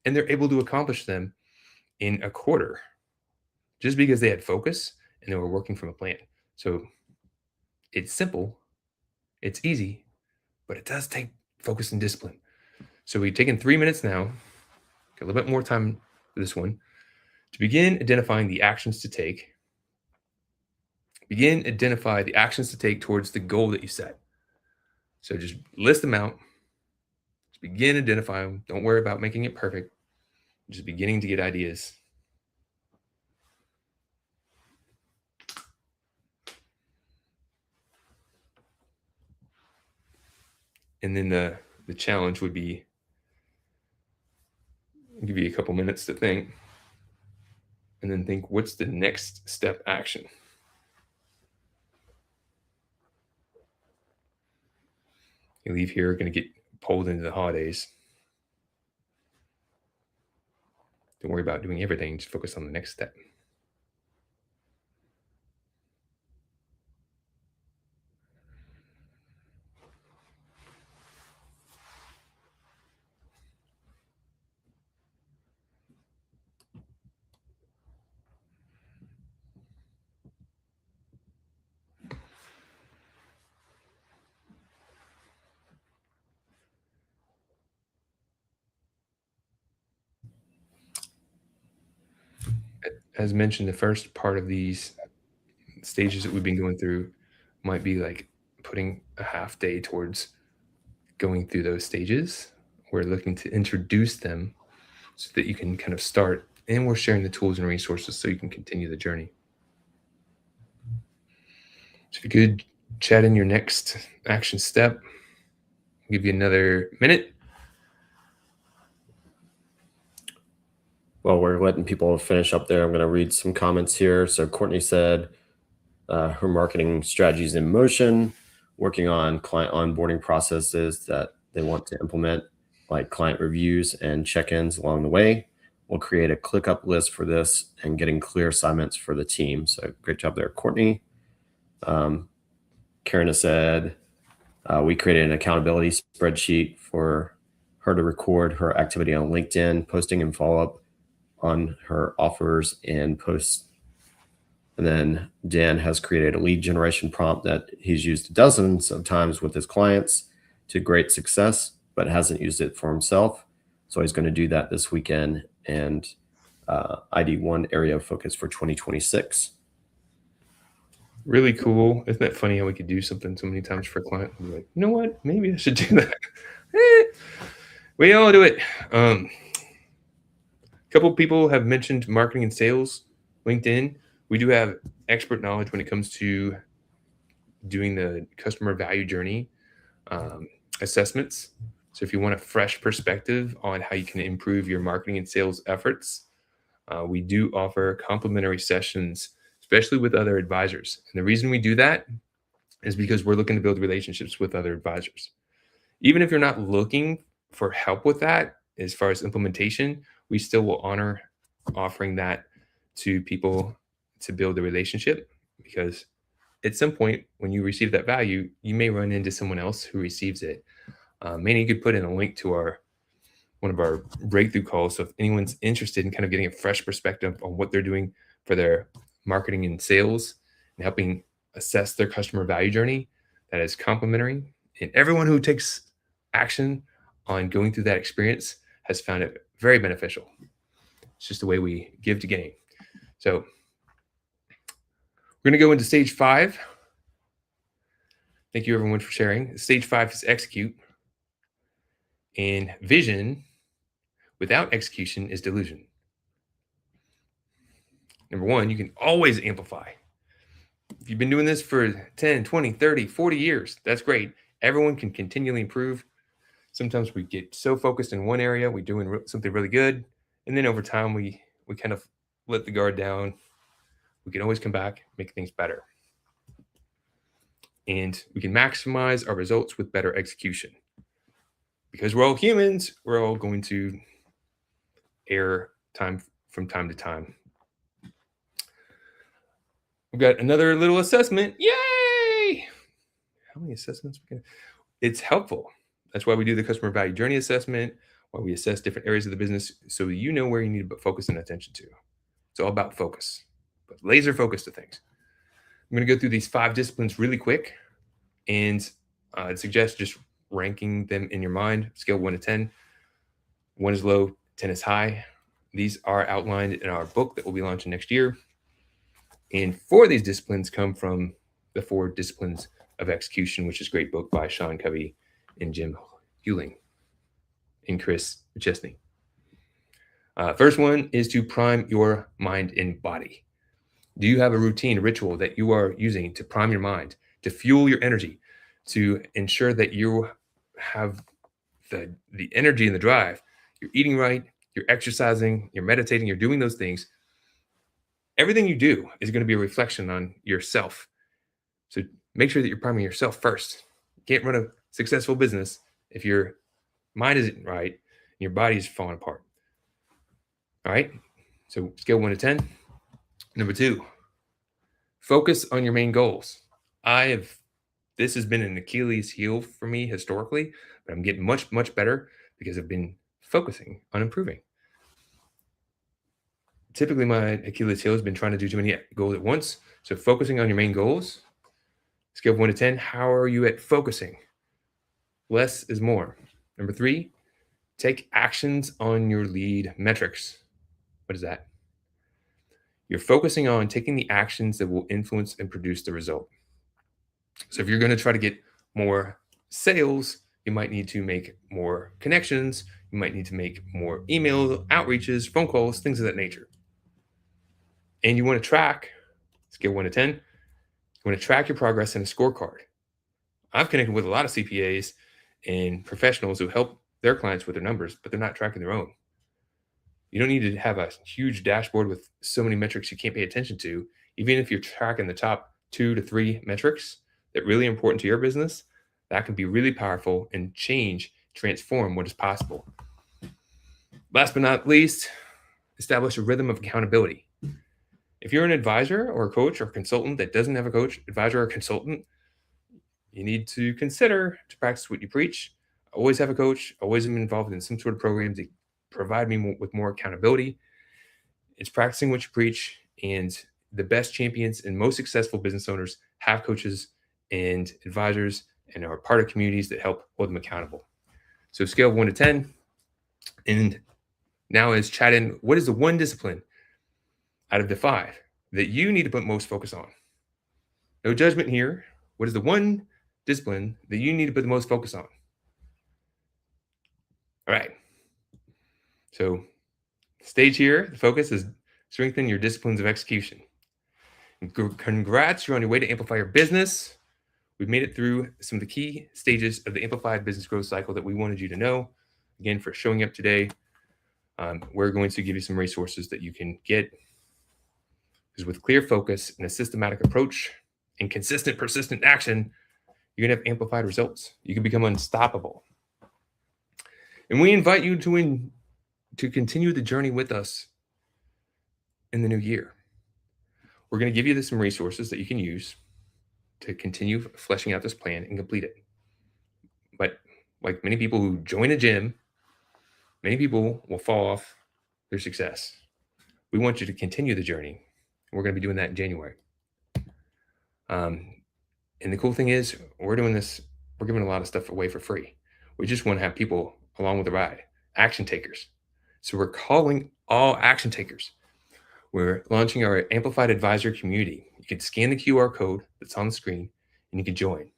and they're able to accomplish them in a quarter just because they had focus and they were working from a plan. So it's simple, it's easy, but it does take focus and discipline. So we've taken 3 minutes now, got a little bit more time for this one, to begin identifying the actions to take. Begin identify the actions to take towards the goal that you set. So just list them out. Just begin identify them. Don't worry about making it perfect. Just beginning to get ideas. And then the challenge would be, I'll give you a couple minutes to think, and then think, what's the next step action? You leave here, going to get pulled into the holidays. Don't worry about doing everything. Just focus on the next step. As mentioned, the first part of these stages that we've been going through might be like putting a half day towards going through those stages. We're looking to introduce them so that you can kind of start, and we're sharing the tools and resources so you can continue the journey. So if you could chat in your next action step, I'll give you another minute. Well, we're letting people finish up there. I'm going to read some comments here. So Courtney said her marketing strategy is in motion, working on client onboarding processes that they want to implement, like client reviews and check-ins along the way. We'll create a ClickUp list for this and getting clear assignments for the team. So great job there, Courtney. Karen has said, we created an accountability spreadsheet for her to record her activity on LinkedIn, posting and follow up on her offers and posts. And then Dan has created a lead generation prompt that he's used dozens of times with his clients to great success, but hasn't used it for himself. So he's going to do that this weekend and ID one area of focus for 2026. Really cool. Isn't that funny how we could do something so many times for a client and be like, you know what? Maybe I should do that. We all do it. A couple people have mentioned marketing and sales, LinkedIn. We do have expert knowledge when it comes to doing the customer value journey assessments. So if you want a fresh perspective on how you can improve your marketing and sales efforts, we do offer complimentary sessions, especially with other advisors. And the reason we do that is because we're looking to build relationships with other advisors. Even if you're not looking for help with that, as far as implementation, we still will honor offering that to people to build a relationship, because at some point when you receive that value, you may run into someone else who receives it. Manny could put in a link to one of our breakthrough calls. So if anyone's interested in kind of getting a fresh perspective on what they're doing for their marketing and sales and helping assess their customer value journey, that is complimentary. And everyone who takes action on going through that experience has found it very beneficial. It's just the way we give to gain. So we're going to go into stage 5. Thank you everyone for sharing. Stage 5 is execute. And vision without execution is delusion. Number 1, you can always amplify. If you've been doing this for 10, 20, 30, 40 years, that's great. Everyone can continually improve. Sometimes we get so focused in one area, we're doing something really good. And then over time, we kind of let the guard down. We can always come back, make things better. And we can maximize our results with better execution. Because we're all humans, we're all going to err from time to time. We've got another little assessment. Yay! many assessments we can. It's helpful. That's why we do the customer value journey assessment, why we assess different areas of the business so you know where you need to put focus and attention to. It's all about focus, but laser focus to things. I'm going to go through these 5 disciplines really quick, and I'd suggest just ranking them in your mind, scale 1 to 10. 1 is low, 10 is high. These are outlined in our book that we'll be launching next year. And 4 of these disciplines come from the 4 Disciplines of Execution, which is a great book by Sean Covey and Jim Hewling and Chris McChesney. First one is to prime your mind and body. Do you have a routine, a ritual that you are using to prime your mind, to fuel your energy, to ensure that you have the energy and the drive? You're eating right, you're exercising, you're meditating, you're doing those things. Everything you do is going to be a reflection on yourself. So make sure that you're priming yourself first. You can't run a successful business if your mind isn't right and your body is falling apart. All right. So scale 1 to 10. Number 2, focus on your main goals. This has been an Achilles heel for me historically, but I'm getting much, much better because I've been focusing on improving. Typically, my Achilles heel has been trying to do too many goals at once. So focusing on your main goals. Scale of 1 to 10, how are you at focusing? Less is more. Number 3, take actions on your lead metrics. What is that? You're focusing on taking the actions that will influence and produce the result. So if you're going to try to get more sales, you might need to make more connections. You might need to make more email outreaches, phone calls, things of that nature. And you want to track, scale 1 to 10, you want to track your progress in a scorecard. I've connected with a lot of CPAs and professionals who help their clients with their numbers, but they're not tracking their own. You don't need to have a huge dashboard with so many metrics you can't pay attention to. Even if you're tracking the top 2 to 3 metrics that are really important to your business, that can be really powerful and transform what is possible. Last but not least, establish a rhythm of accountability. If you're an advisor or a coach or a consultant that doesn't have a coach, advisor, or consultant, you need to consider to practice what you preach. I always have a coach, always am involved in some sort of programs that provide me with more accountability. It's practicing what you preach, and the best champions and most successful business owners have coaches and advisors and are part of communities that help hold them accountable. So scale of 1 to 10. And now is chat in, what is the 1 discipline out of the 5 that you need to put most focus on? No judgment here. What is the 1 discipline that you need to put the most focus on? All right. So stage here, the focus is strengthen your disciplines of execution. Congrats, you're on your way to amplify your business. We've made it through some of the key stages of the amplified business growth cycle that we wanted you to know. Again, for showing up today, we're going to give you some resources that you can get. Because with clear focus and a systematic approach and consistent, persistent action, you're going to have amplified results. You can become unstoppable. And we invite you to continue the journey with us in the new year. We're going to give you some resources that you can use to continue fleshing out this plan and complete it. But like many people who join a gym, many people will fall off their success. We want you to continue the journey. We're going to be doing that in January. And the cool thing is, we're doing this, we're giving a lot of stuff away for free. We just want to have people along with the ride, action takers. So we're calling all action takers. We're launching our Amplified Advisor community. You can scan the QR code that's on the screen and you can join.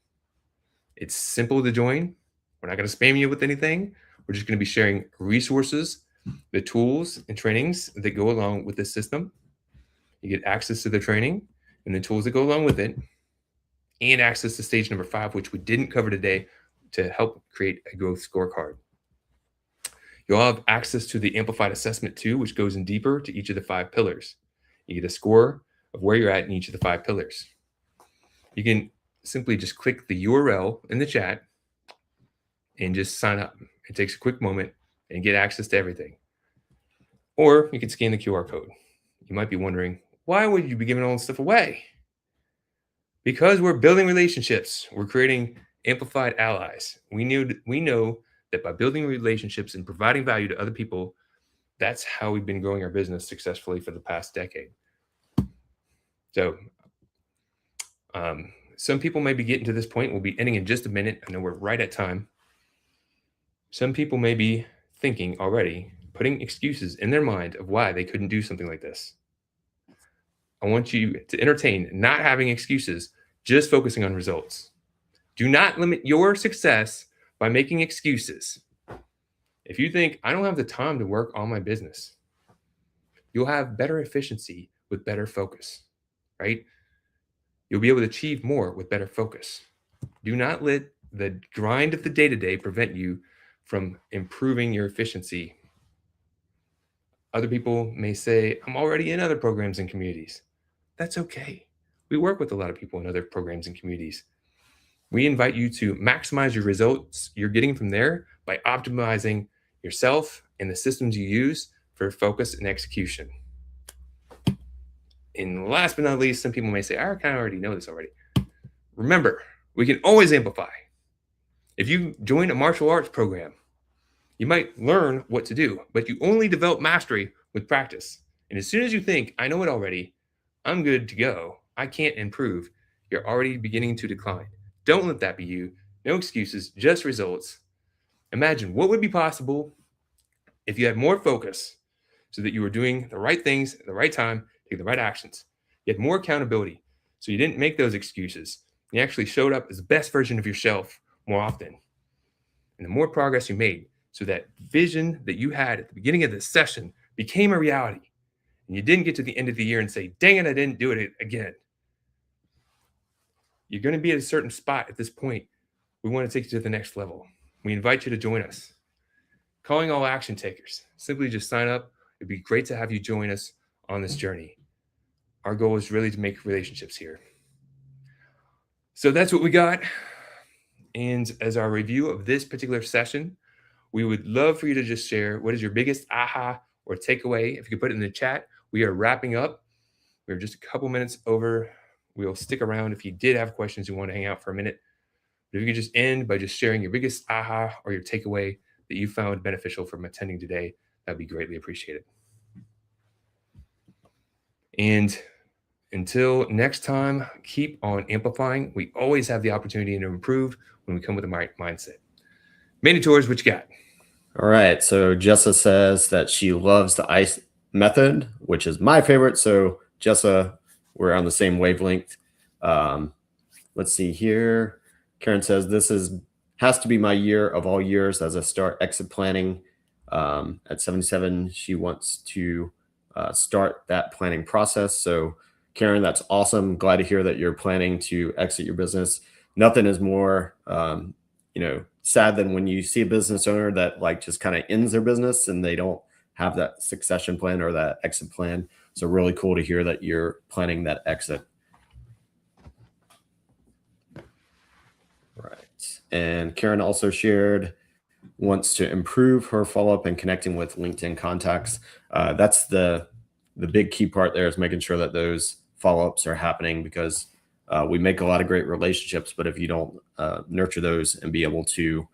It's simple to join. We're not going to spam you with anything. We're just going to be sharing resources, the tools and trainings that go along with this system. You get access to the training and the tools that go along with it, and access to stage number 5, which we didn't cover today, to help create a growth scorecard. You'll have access to the Amplified Assessment 2, which goes in deeper to each of the 5 pillars. You get a score of where you're at in each of the 5 pillars. You can simply just click the URL in the chat and just sign up. It takes a quick moment and get access to everything. Or you can scan the QR code. You might be wondering, why would you be giving all this stuff away? Because we're building relationships, we're creating amplified allies. We know that by building relationships and providing value to other people, that's how we've been growing our business successfully for the past decade. So some people may be getting to this point. We'll be ending in just a minute. I know we're right at time. Some people may be thinking already, putting excuses in their mind of why they couldn't do something like this. I want you to entertain not having excuses, just focusing on results. Do not limit your success by making excuses. If you think, I don't have the time to work on my business, you'll have better efficiency with better focus, right? You'll be able to achieve more with better focus. Do not let the grind of the day-to-day prevent you from improving your efficiency. Other people may say, I'm already in other programs and communities. That's okay. We work with a lot of people in other programs and communities. We invite you to maximize your results you're getting from there by optimizing yourself and the systems you use for focus and execution. And last but not least, some people may say, I kind of already know this already. Remember, we can always amplify. If you join a martial arts program, you might learn what to do, but you only develop mastery with practice. And as soon as you think, I know it already, I'm good to go, I can't improve, you're already beginning to decline. Don't let that be you. No excuses, just results. Imagine what would be possible if you had more focus so that you were doing the right things at the right time, taking the right actions. You had more accountability, so you didn't make those excuses. You actually showed up as the best version of yourself more often. And the more progress you made, so that vision that you had at the beginning of this session became a reality. And you didn't get to the end of the year and say, dang it, I didn't do it again. You're going to be at a certain spot at this point. We want to take you to the next level. We invite you to join us. Calling all action takers. Simply just sign up. It'd be great to have you join us on this journey. Our goal is really to make relationships here. So that's what we got. And as our review of this particular session, we would love for you to just share what is your biggest aha or takeaway. If you could put it in the chat. We are wrapping up. We're just a couple minutes over. We'll stick around if you did have questions you want to hang out for a minute. But if you could just end by just sharing your biggest aha or your takeaway that you found beneficial from attending today, that'd be greatly appreciated. And until next time, keep on amplifying. We always have the opportunity to improve when we come with the right mindset. Manny Torres, what you got? All right. So Jessa says that she loves the I.C.E method, which is my favorite. So Jessa, we're on the same wavelength. Let's see here. Karen says this has to be my year of all years as I start exit planning. At 77, she wants to start that planning process. So Karen, that's awesome. Glad to hear that you're planning to exit your business. Nothing is more sad than when you see a business owner that like just kind of ends their business and they don't have that succession plan or that exit plan. So really cool to hear that you're planning that exit. Right. And Karen also shared wants to improve her follow-up and connecting with LinkedIn contacts. That's the big key part there, is making sure that those follow-ups are happening, because we make a lot of great relationships, but if you don't nurture those and be able to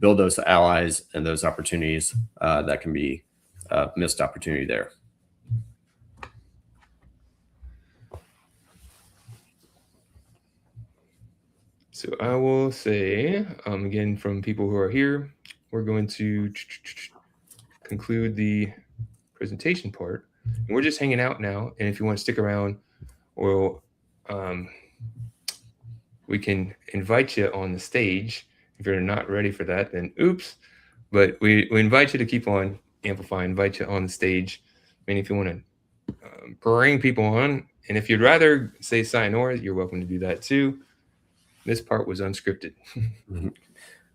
build those allies and those opportunities, that can be a missed opportunity there. So I will say, again, from people who are here, we're going to conclude the presentation part. And we're just hanging out now. And if you want to stick around, we can invite you on the stage. If you're not ready for that, then oops. But we invite you to keep on amplifying, invite you on the stage. I mean, if you want to bring people on, and if you'd rather say sayonara, you're welcome to do that too. This part was unscripted. All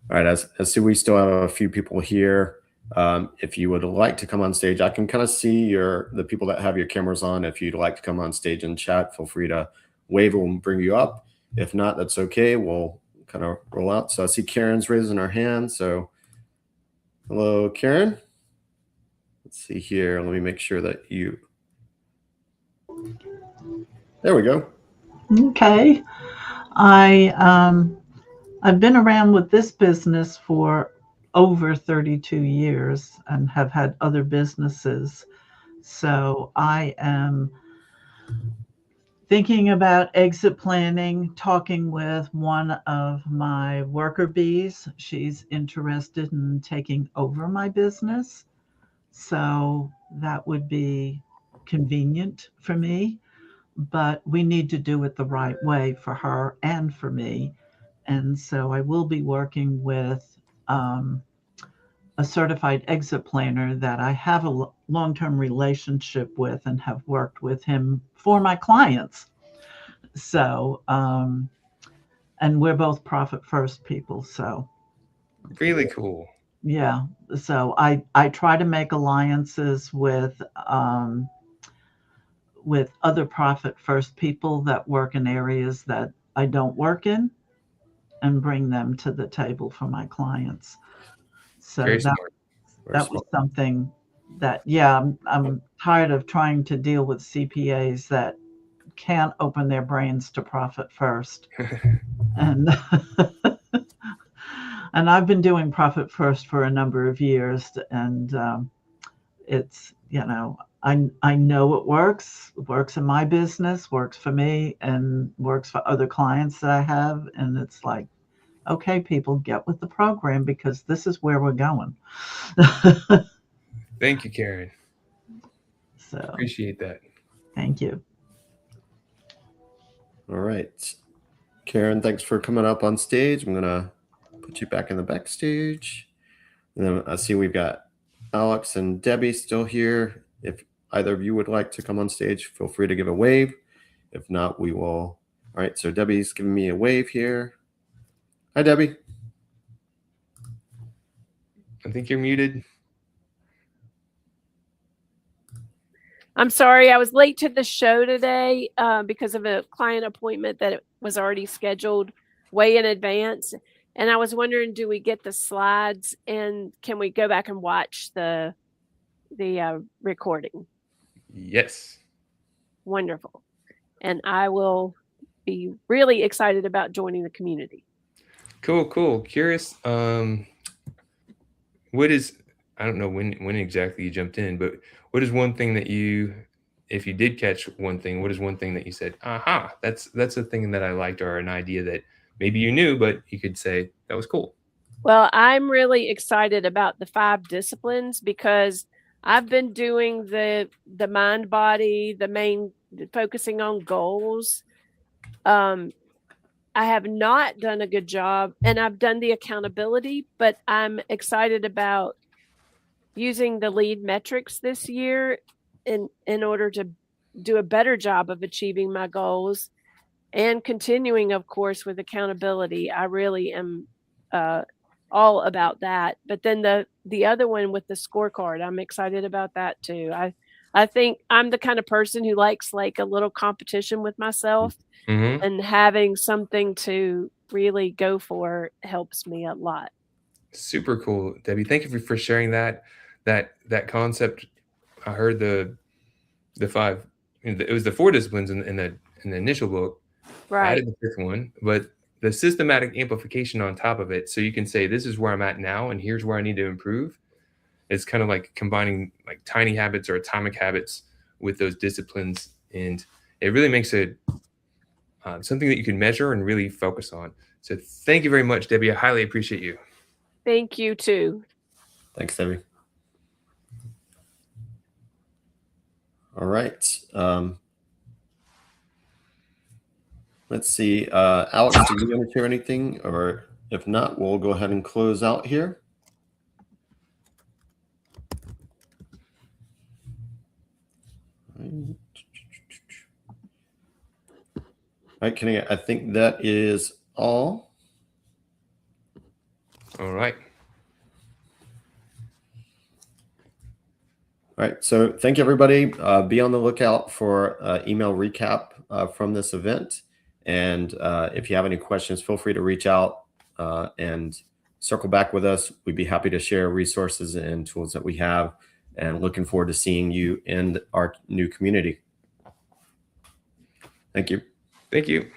right, as see, we still have a few people here. If you would like to come on stage, I can kind of see the people that have your cameras on. If you'd like to come on stage and chat, feel free to wave and we'll bring you up. If not, that's okay. We'll kind of roll out. So I see Karen's raising her hand. So hello, Karen. Let's see here. Let me make sure that there we go. Okay. I've been around with this business for over 32 years and have had other businesses. So I am thinking about exit planning, talking with one of my worker bees. She's interested in taking over my business. So that would be convenient for me, but we need to do it the right way for her and for me. And so I will be working with um, a certified exit planner that I have a long term relationship with and have worked with him for my clients. So, and we're both profit first people. So, Really cool. yeah. So I try to make alliances um, with other profit first people that work in areas that I don't work in and bring them to the table for my clients. So Very smart. Very that was smart. something that, yeah, I'm tired of trying to deal with CPAs that can't open their brains to profit first. And and I've been doing profit first for a number of years, and it's, I know it works in my business, works for me, and works for other clients that I have, and it's like, okay, people, get with the program because this is where we're going. Thank you, Karen. So Appreciate that. thank you. All right. Karen, thanks for coming up on stage. I'm going to put you back in the backstage. And then I see we've got Alex and Debbie still here. If either of you would like to come on stage, feel free to give a wave. If not, we will. All right. So Debbie's giving me a wave here. Hi, Debbie. I think you're muted. I'm sorry, I was late to the show today because of a client appointment that was already scheduled way in advance. And I was wondering, do we get the slides and can we go back and watch the recording? Yes. Wonderful. And I will be really excited about joining the community. Cool. Curious. What is, I don't know when exactly you jumped in, but what is one thing that you, if you did catch one thing, what is one thing that you said, aha, that's a thing that I liked, or an idea that maybe you knew, but you could say that was cool? Well, I'm really excited about the 5 disciplines because I've been doing the mind body, focusing on goals. I have not done a good job, and I've done the accountability, but I'm excited about using the lead metrics this year in order to do a better job of achieving my goals and continuing, of course, with accountability. I really am all about that. But then the other one with the scorecard, I'm excited about that too. I think I'm the kind of person who likes like a little competition with myself, Mm-hmm. and having something to really go for helps me a lot. Super cool, Debbie. Thank you for sharing that concept. I heard the 5. It was the 4 disciplines in the initial book. Right. I added the 5th one, but the systematic amplification on top of it, so you can say this is where I'm at now, and here's where I need to improve. It's kind of like combining like tiny habits or atomic habits with those disciplines, and it really makes it something that you can measure and really focus on. So thank you very much, Debbie. I highly appreciate you. Thank you too. Thanks, Debbie. All right. Let's see. Alex, do you want to share anything? Or if not, we'll go ahead and close out here. All right, Kenny, I think that is all. All right. All right, so thank you, everybody. Be on the lookout for email recap from this event. And if you have any questions, feel free to reach out and circle back with us. We'd be happy to share resources and tools that we have, and looking forward to seeing you in our new community. Thank you. Thank you.